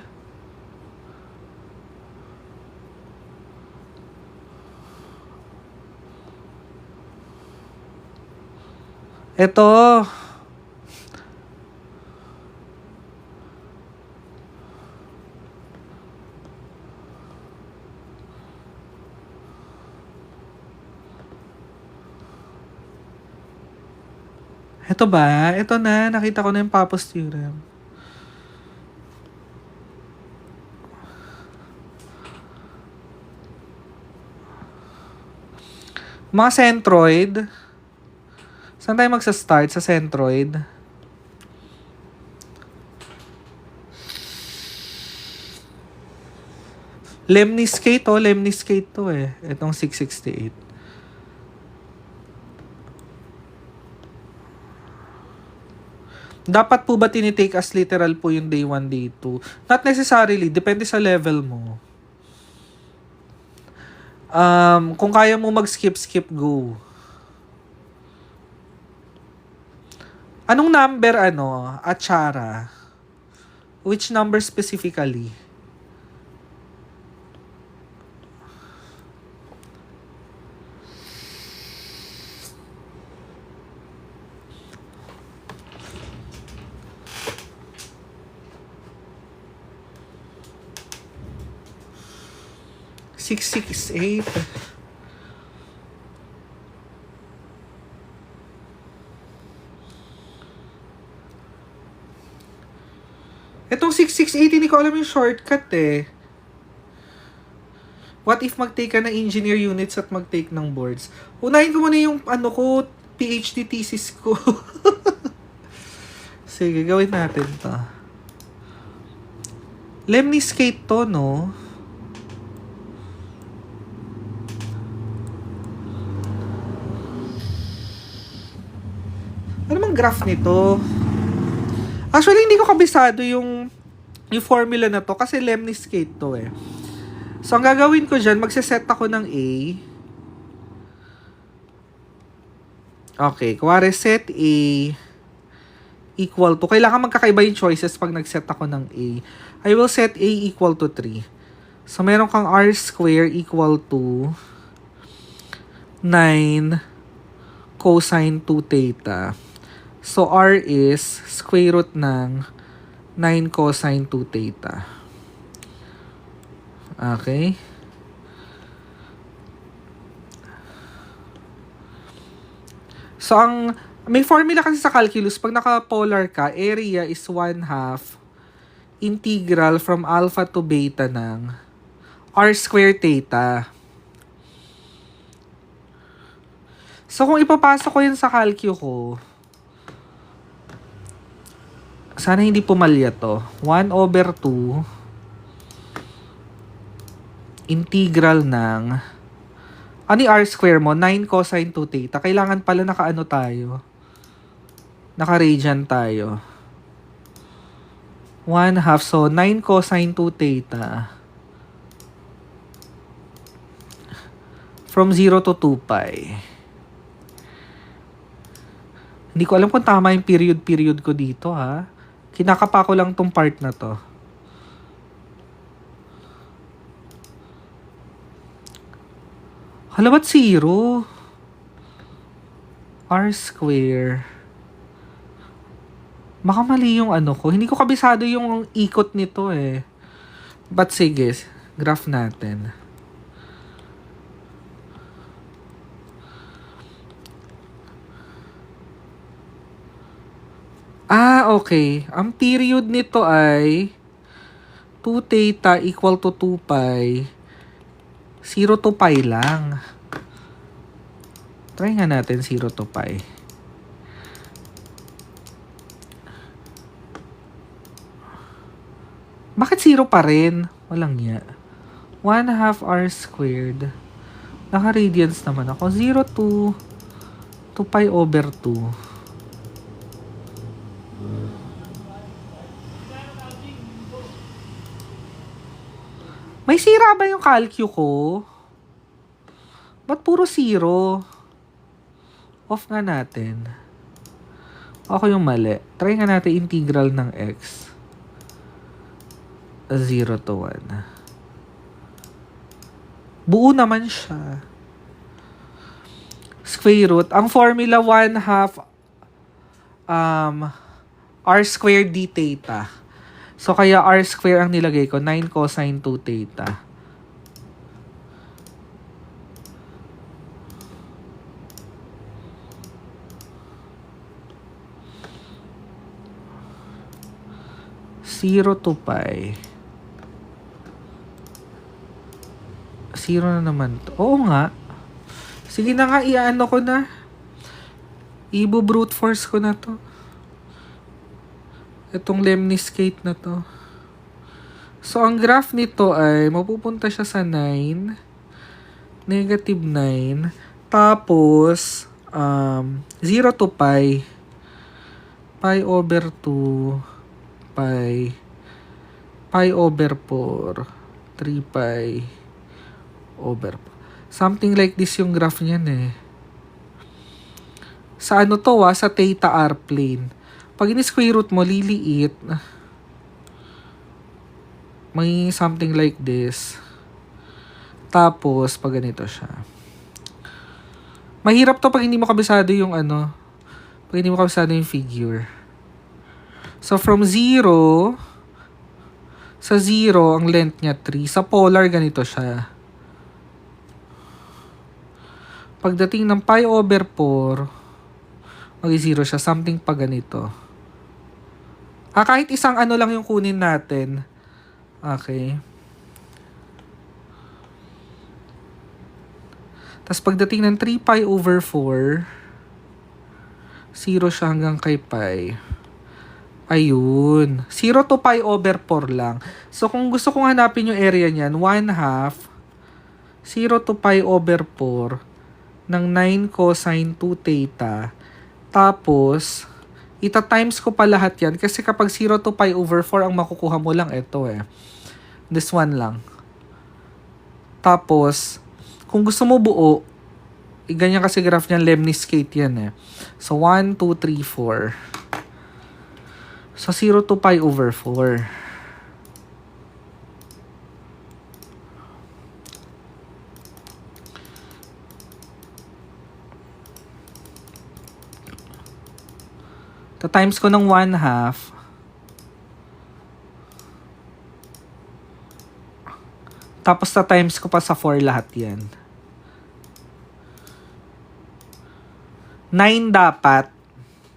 Ito. Ito ba? Ito na. Nakita ko na yung Pappus theorem. Mga centroid. Saan tayo magsa-start? Sa centroid. Lemniscate to. Lemniscate to eh. Itong 668. Dapat po ba tinitake as literal po yung day 1, day 2? Not necessarily. Depende sa level mo. Kung kaya mo mag-skip, go. Anong number, Achara? Which number specifically? (668) Itong 668, hindi ko alam yung shortcut eh. What if mag-take ka ng engineer units at mag-take ng boards? Unahin ko muna yung PhD thesis ko. Sige, gawin natin to. Lemniscate to, no? Ano mang graph nito? Actually, hindi ko kabisado yung formula na to kasi lemniscate to eh. So, ang gagawin ko dyan, magsiset ako ng A. Okay, kuwari set A equal to, kailangan magkakaiba yung choices pag nag-set ako ng A. I will set A equal to 3. So, meron kang R square equal to 9 cosine 2 theta. So, R is square root ng 9 cosine 2 theta. Okay? So, may formula kasi sa calculus, pag naka-polar ka, area is 1/2 integral from alpha to beta ng R square theta. So, kung ipapasok ko yun sa calcu ko, sana hindi pumalya to. 1/2 integral ng ano yung R square mo? 9 cosine 2 theta. Kailangan pala naka-ano tayo. Naka-radian tayo. 1/2. So, 9 cosine 2 theta. From 0 to 2 pi. Hindi ko alam kung tama yung period ko dito, ha? Kinakapa ko lang tong part na to. Hala, ba't 0? R square. Baka mali yung ano ko. Hindi ko kabisado yung ikot nito eh. But sige, graph natin. Okay. Ang period nito ay 2 theta equal to 2 pi. 0 to pi lang. Try nga natin 0 to pi. Bakit 0 pa rin? Walang niya. 1/2 R squared. Naka-radians naman ako. 0 to 2 pi over 2. May sira ba yung calcu ko? Ba't puro 0? Off nga natin. Ako yung mali. Try nga natin integral ng x. 0 to 1. Buo naman siya. Square root. Ang formula 1/2 r squared d theta. So, kaya r squared ang nilagay ko, 9 cosine 2 theta. Zero to pi. Zero na naman to. Oo nga. Sige na nga, iaano ko na. Brute force ko na to. Itong lemniscate na to. So, ang graph nito ay mapupunta siya sa 9. Negative 9. Tapos, 0 to pi. Pi over 2. Pi over 4. 3 pi over 4. Something like this yung graph niyan eh. Sa ano to sa theta r plane. Pag in-square root mo, liliit. May something like this. Tapos, pag ganito siya. Mahirap to pag hindi mo kabisado yung ano. Pag hindi mo kabisado yung figure. So, from 0, sa 0, ang length niya 3. Sa polar, ganito siya. Pagdating ng pi over 4, mag-0 siya. Something pa ganito. Kahit isang ano lang yung kunin natin. Okay. Tapos pagdating ng 3 pi over 4, 0 siya hanggang kay pi. Ayun. 0 to pi over 4 lang. So, kung gusto kong hanapin yung area niyan, 1/2, 0 to pi over 4 ng 9 cosine 2 theta. Tapos, ita-times ko pa lahat yan. Kasi kapag 0 to pi over 4, ang makukuha mo lang ito eh. This one lang. Tapos, kung gusto mo buo, ganyan kasi graph niyan, lemniscate yan eh. So, 1, 2, 3, 4. So, 0 to pi over 4. Ta-times ko ng 1/2. Tapos ta-times ko pa sa 4 lahat yan. 9 dapat.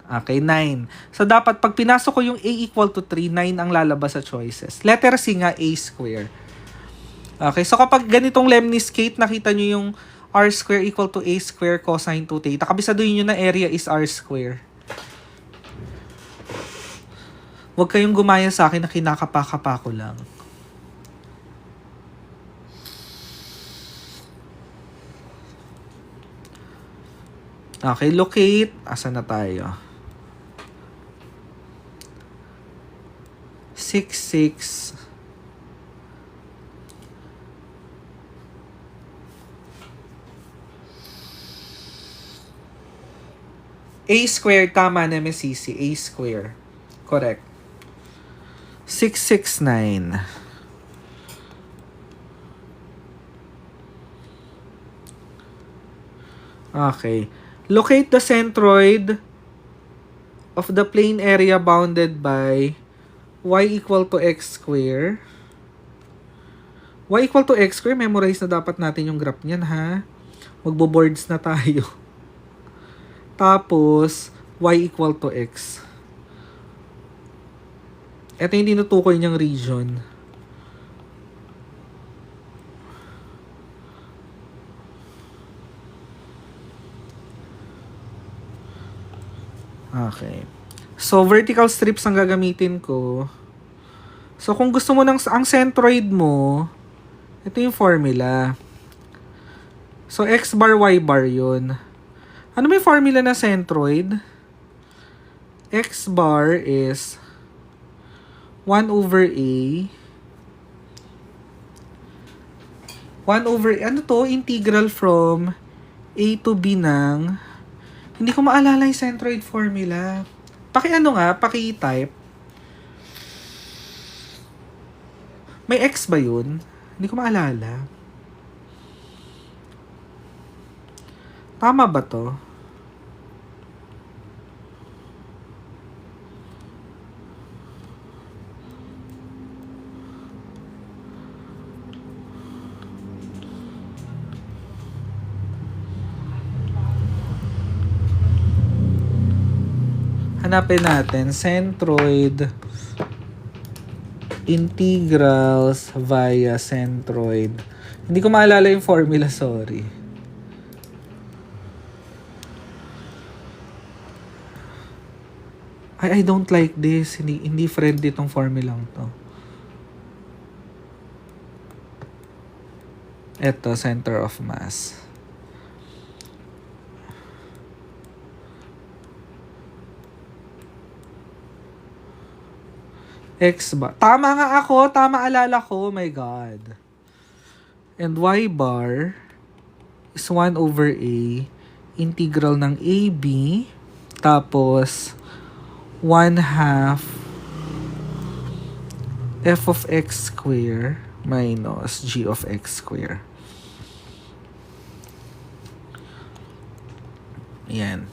Okay, 9. So, dapat pag pinasok ko yung a equal to 3, 9 ang lalabas sa choices. Letter C nga, a square. Okay, so kapag ganitong lemniscate, nakita nyo yung r square equal to a square cosine 2 theta. Kabisaduhin nyo na area is r square. Huwag kayong gumaya sa akin na kinakapa-kapa ko lang. Okay, locate. Asan na tayo? 6, 6. A square, tama na MSCC. A square. Correct. 669. Okay. Locate the centroid of the plane area bounded by y equal to x square. Y equal to x square, memorize na dapat natin yung graph niyan, ha? Magbo-boards na tayo. Tapos, y equal to x. Ito yung tinutukoy niyang region. Okay. So, vertical strips ang gagamitin ko. So, kung gusto mo ang centroid mo, ito yung formula. So, x bar, y bar yun. Ano may formula na centroid? X bar is 1 over a. 1 over, ano to? Integral from a to b ng, hindi ko maalala yung centroid formula. Paki-type. May x ba yun? Hindi ko maalala. Tama ba to? Hanapin natin, centroid integrals via centroid. Hindi ko maalala yung formula, sorry. I don't like this. Hindi friendly itong formulang to. Ito, center of mass. X bar. Tama nga ako. Tama alala ko. Oh my God. And y bar is 1 over a integral ng AB tapos 1/2 f of x square minus g of x square. Yan.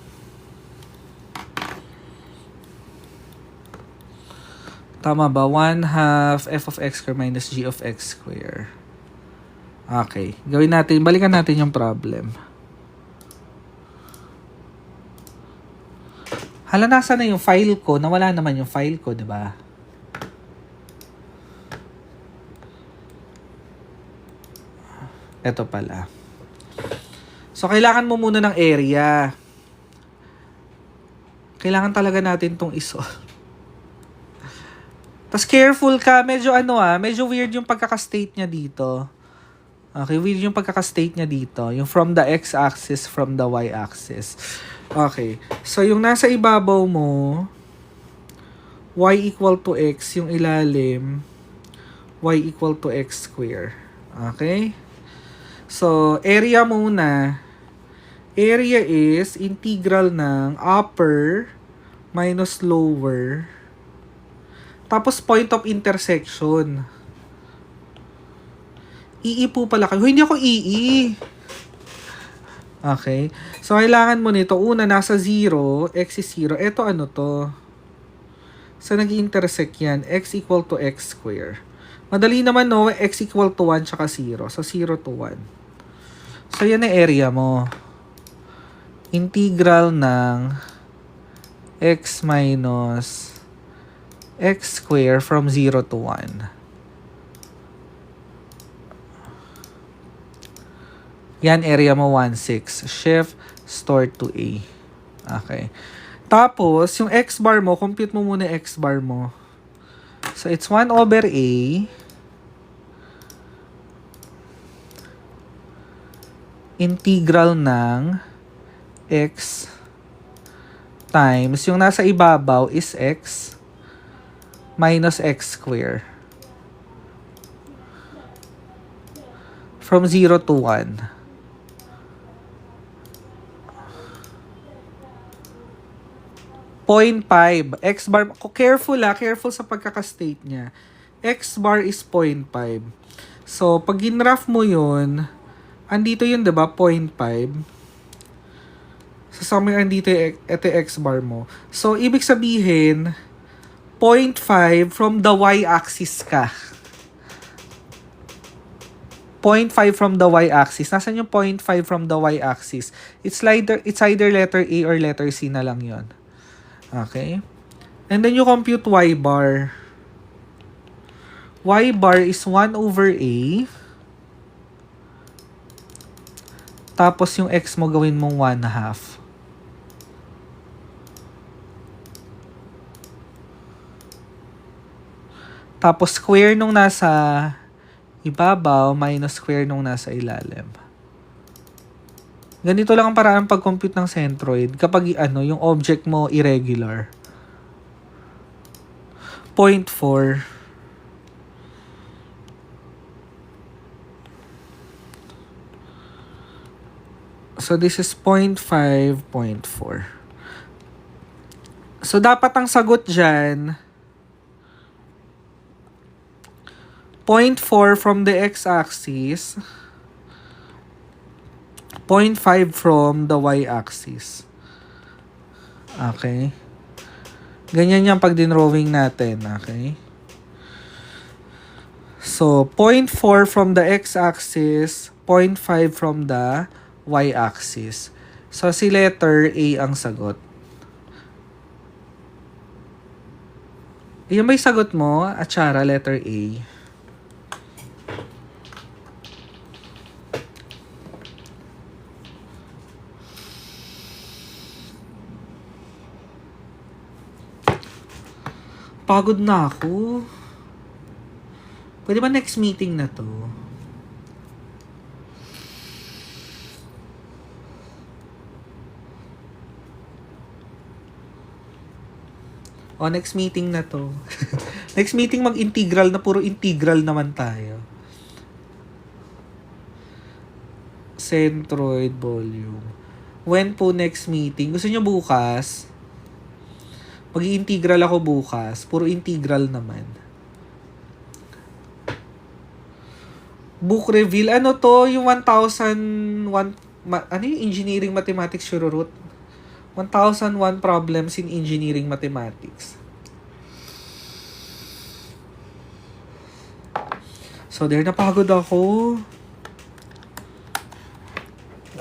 Tama ba? 1/2 f of x square minus g of x square. Okay. Gawin natin. Balikan natin yung problem. Hala, nasa na yung file ko? Nawala naman yung file ko, di ba? Ito pala. So, kailangan mo muna ng area. Kailangan talaga natin tong isolve. Tapos careful ka, medyo medyo weird yung pagkaka-state niya dito. Okay, weird yung pagkaka-state niya dito. Yung from the x-axis, from the y-axis. Okay, so yung nasa ibabaw mo, y equal to x, yung ilalim, y equal to x square. Okay? So, area muna. Area is integral ng upper minus lower. Tapos point of intersection. EE po pala kayo. Hindi ako EE. Okay. So, kailangan mo nito. Una, nasa 0. X is 0. Ito ano to? So, nag-intersect yan. X equal to x square. Madali naman no. X equal to 1 tsaka 0. So, 0 to 1. So, yan ang area mo. Integral ng x minus x square from 0 to 1. Yan, area mo 1,6. Shift, store to A. Okay. Tapos, yung x bar mo, compute mo muna x bar mo. So, it's 1 over A integral ng x times, yung nasa ibabaw is x minus x square from 0 to 1. Point 5. X bar, careful careful sa pagkaka-state niya. X bar is 0.5. So, pag ginraf mo yun, andito yun, diba? 0.5. So, somewhere andito ito x bar mo. So, ibig sabihin, 0.5 from the y-axis ka. 0.5 from the y-axis. Nasaan yung 0.5 from the y-axis? It's either letter A or letter C na lang yon. Okay? And then you compute y bar. Y bar is 1 over A. Tapos yung x mo gawin mong 1/2. Tapos square nung nasa ibabaw minus square nung nasa ilalim. Ganito lang ang paraan pag-compute ng centroid kapag yung object mo irregular. 0.4. So this is 0.5, 0.4. So dapat ang sagot dyan, 0.4 from the x-axis, 0.5 from the y-axis. Okay? Ganyan yung pag dinrawing natin. Okay? So, 0.4 from the x-axis, 0.5 from the y-axis. So, si letter A ang sagot. Yan ba yung sagot mo? Atsara, letter A. Pagod na ako. Pwede ba next meeting na to? O, next meeting na to. Next meeting mag-integral na, puro integral naman tayo. Centroid volume. When po next meeting? Gusto nyo bukas? Mag-i-integral ako bukas. Puro integral naman. Book reveal. Ano to? Yung 1001... ano yung engineering mathematics shururut? 1001 problems in engineering mathematics. So, there, napagod ako.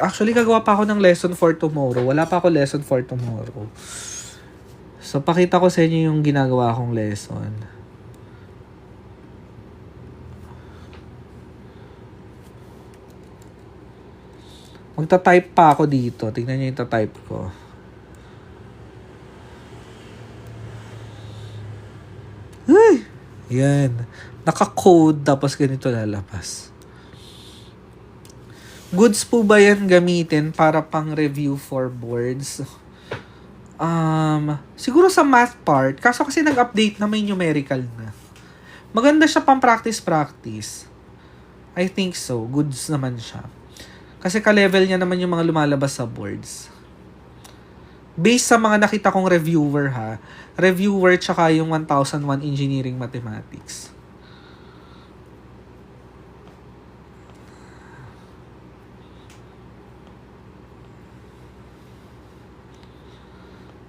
Actually, gagawa pa ako ng lesson for tomorrow. Wala pa ako lesson for tomorrow. So, pakita ko sa inyo yung ginagawa kong lesson. Magta-type pa ako dito. Tingnan nyo yung type ko. Ay! Yan. Naka-code tapos ganito lalabas. Goods po ba yan gamitin para pang review for boards? Siguro sa math part. Kaso kasi nag-update na may numerical na. Maganda siya pang practice. I think so. Goods naman siya. Kasi ka-level niya naman yung mga lumalabas sa boards. Based sa mga nakita kong reviewer ha. Reviewer tsaka yung 1001 Engineering Mathematics.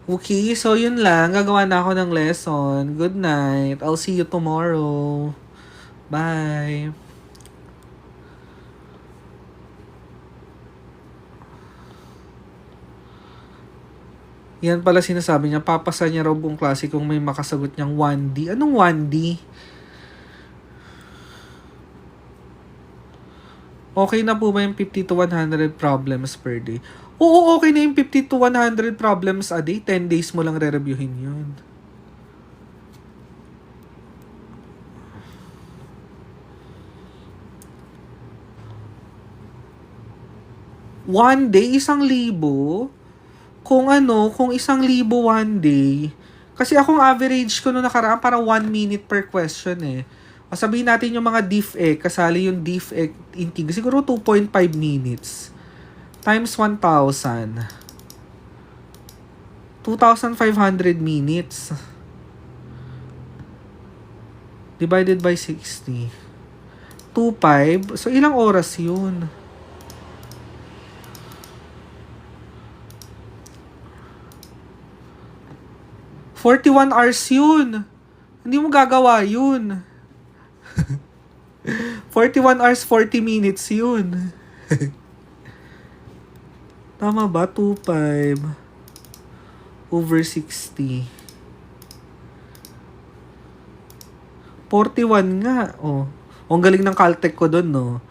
Okay, so yun lang. Gagawa na ako ng lesson. Good night. I'll see you tomorrow. Bye. Yan pala sinasabi niya, papasa niya raw buong klase kung may makasagot niyang 1D. Anong 1D? Okay na po ba yung 50 to 100 problems per day? Oo, okay na yung 50 to 100 problems a day. 10 days mo lang re-reviewin yun. One day, 1,000? Kung 1,000 one day, kasi akong average ko no nakaraan para 1 minute per question eh. O sabihin natin yung mga diff-ec, kasali yung diff-ec intig, siguro 2.5 minutes. Times 1,000. 2,500 minutes. Divided by 60. 2.5. So, ilang oras yun? $41 hours yun. Hindi mo gagawa yun. 41 hours, 40 minutes yun. Tama ba? 2.5 over 60. 41 nga. Oh. Ang galing ng Caltech ko doon, no?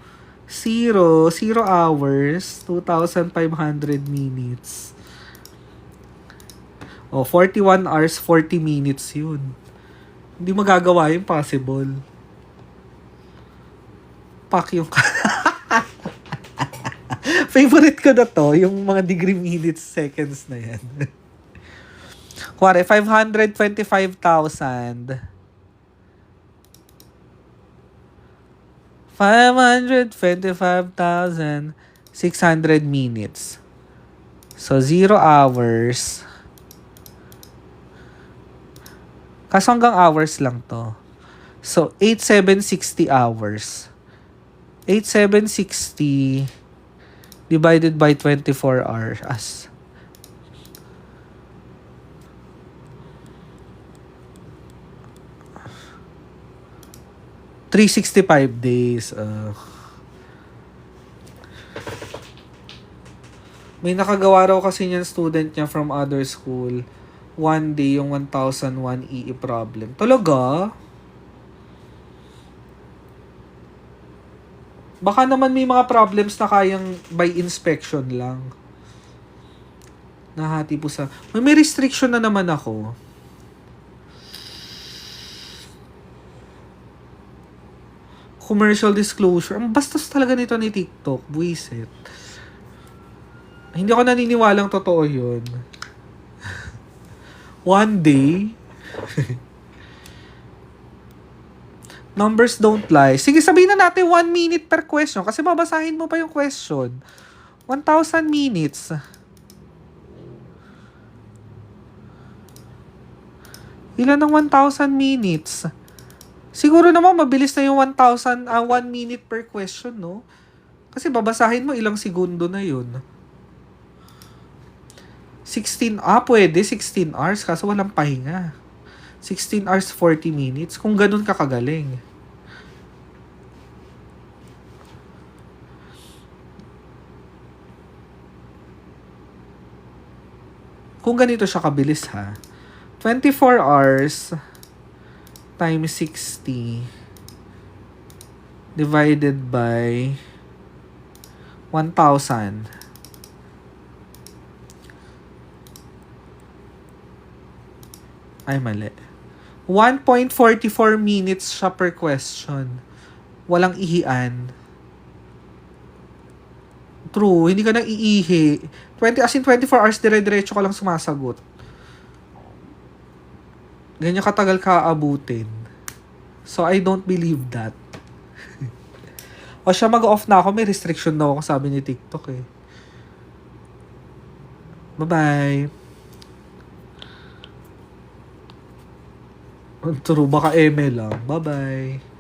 0 hours, 2,500 minutes. Oh, 41 hours, 40 minutes yun. Hindi magagawa yung possible. Pak yung... Favorite ko na to, yung mga degree minutes, seconds na yan. Kuwari, 525,000. 525,600 minutes. So, 0 hours. Kaso hanggang hours lang to. So, 8,760 hours. 8,760 divided by 24 hours. 365 days. May nakagawa raw kasi niyan student niya from other school. one day yung 1001 EE problem. Talaga? Baka naman may mga problems na kayang by inspection lang. Nahati po sa... May restriction na naman ako. Commercial disclosure. Ang bastos talaga nito ni TikTok. Buisit. Hindi ako naniniwalang totoo yun. One day. Numbers don't lie. Sige, sabihin na natin 1 minute per question. Kasi babasahin mo pa yung question. 1,000 minutes. Ilan ang 1,000 minutes? Siguro naman mabilis na yung 1 minute per question, no? Kasi babasahin mo ilang segundo na yun. 16, pwede 16 hours kaso walang pahinga. 16 hours 40 minutes kung ganun ka kagaling. Kung ganito siya kabilis ha. 24 hours times 60 divided by 1,000. Ay, mali. 1.44 minutes siya per question. Walang ihian. True, hindi ka nang iihi. 24 hours dire-diretso ka lang sumasagot. Ganyan katagal ka aabutin. So, I don't believe that. O siya, mag-off na ako. May restriction na ako, sabi ni TikTok eh. Bye-bye. True, baka eme lang. Bye-bye.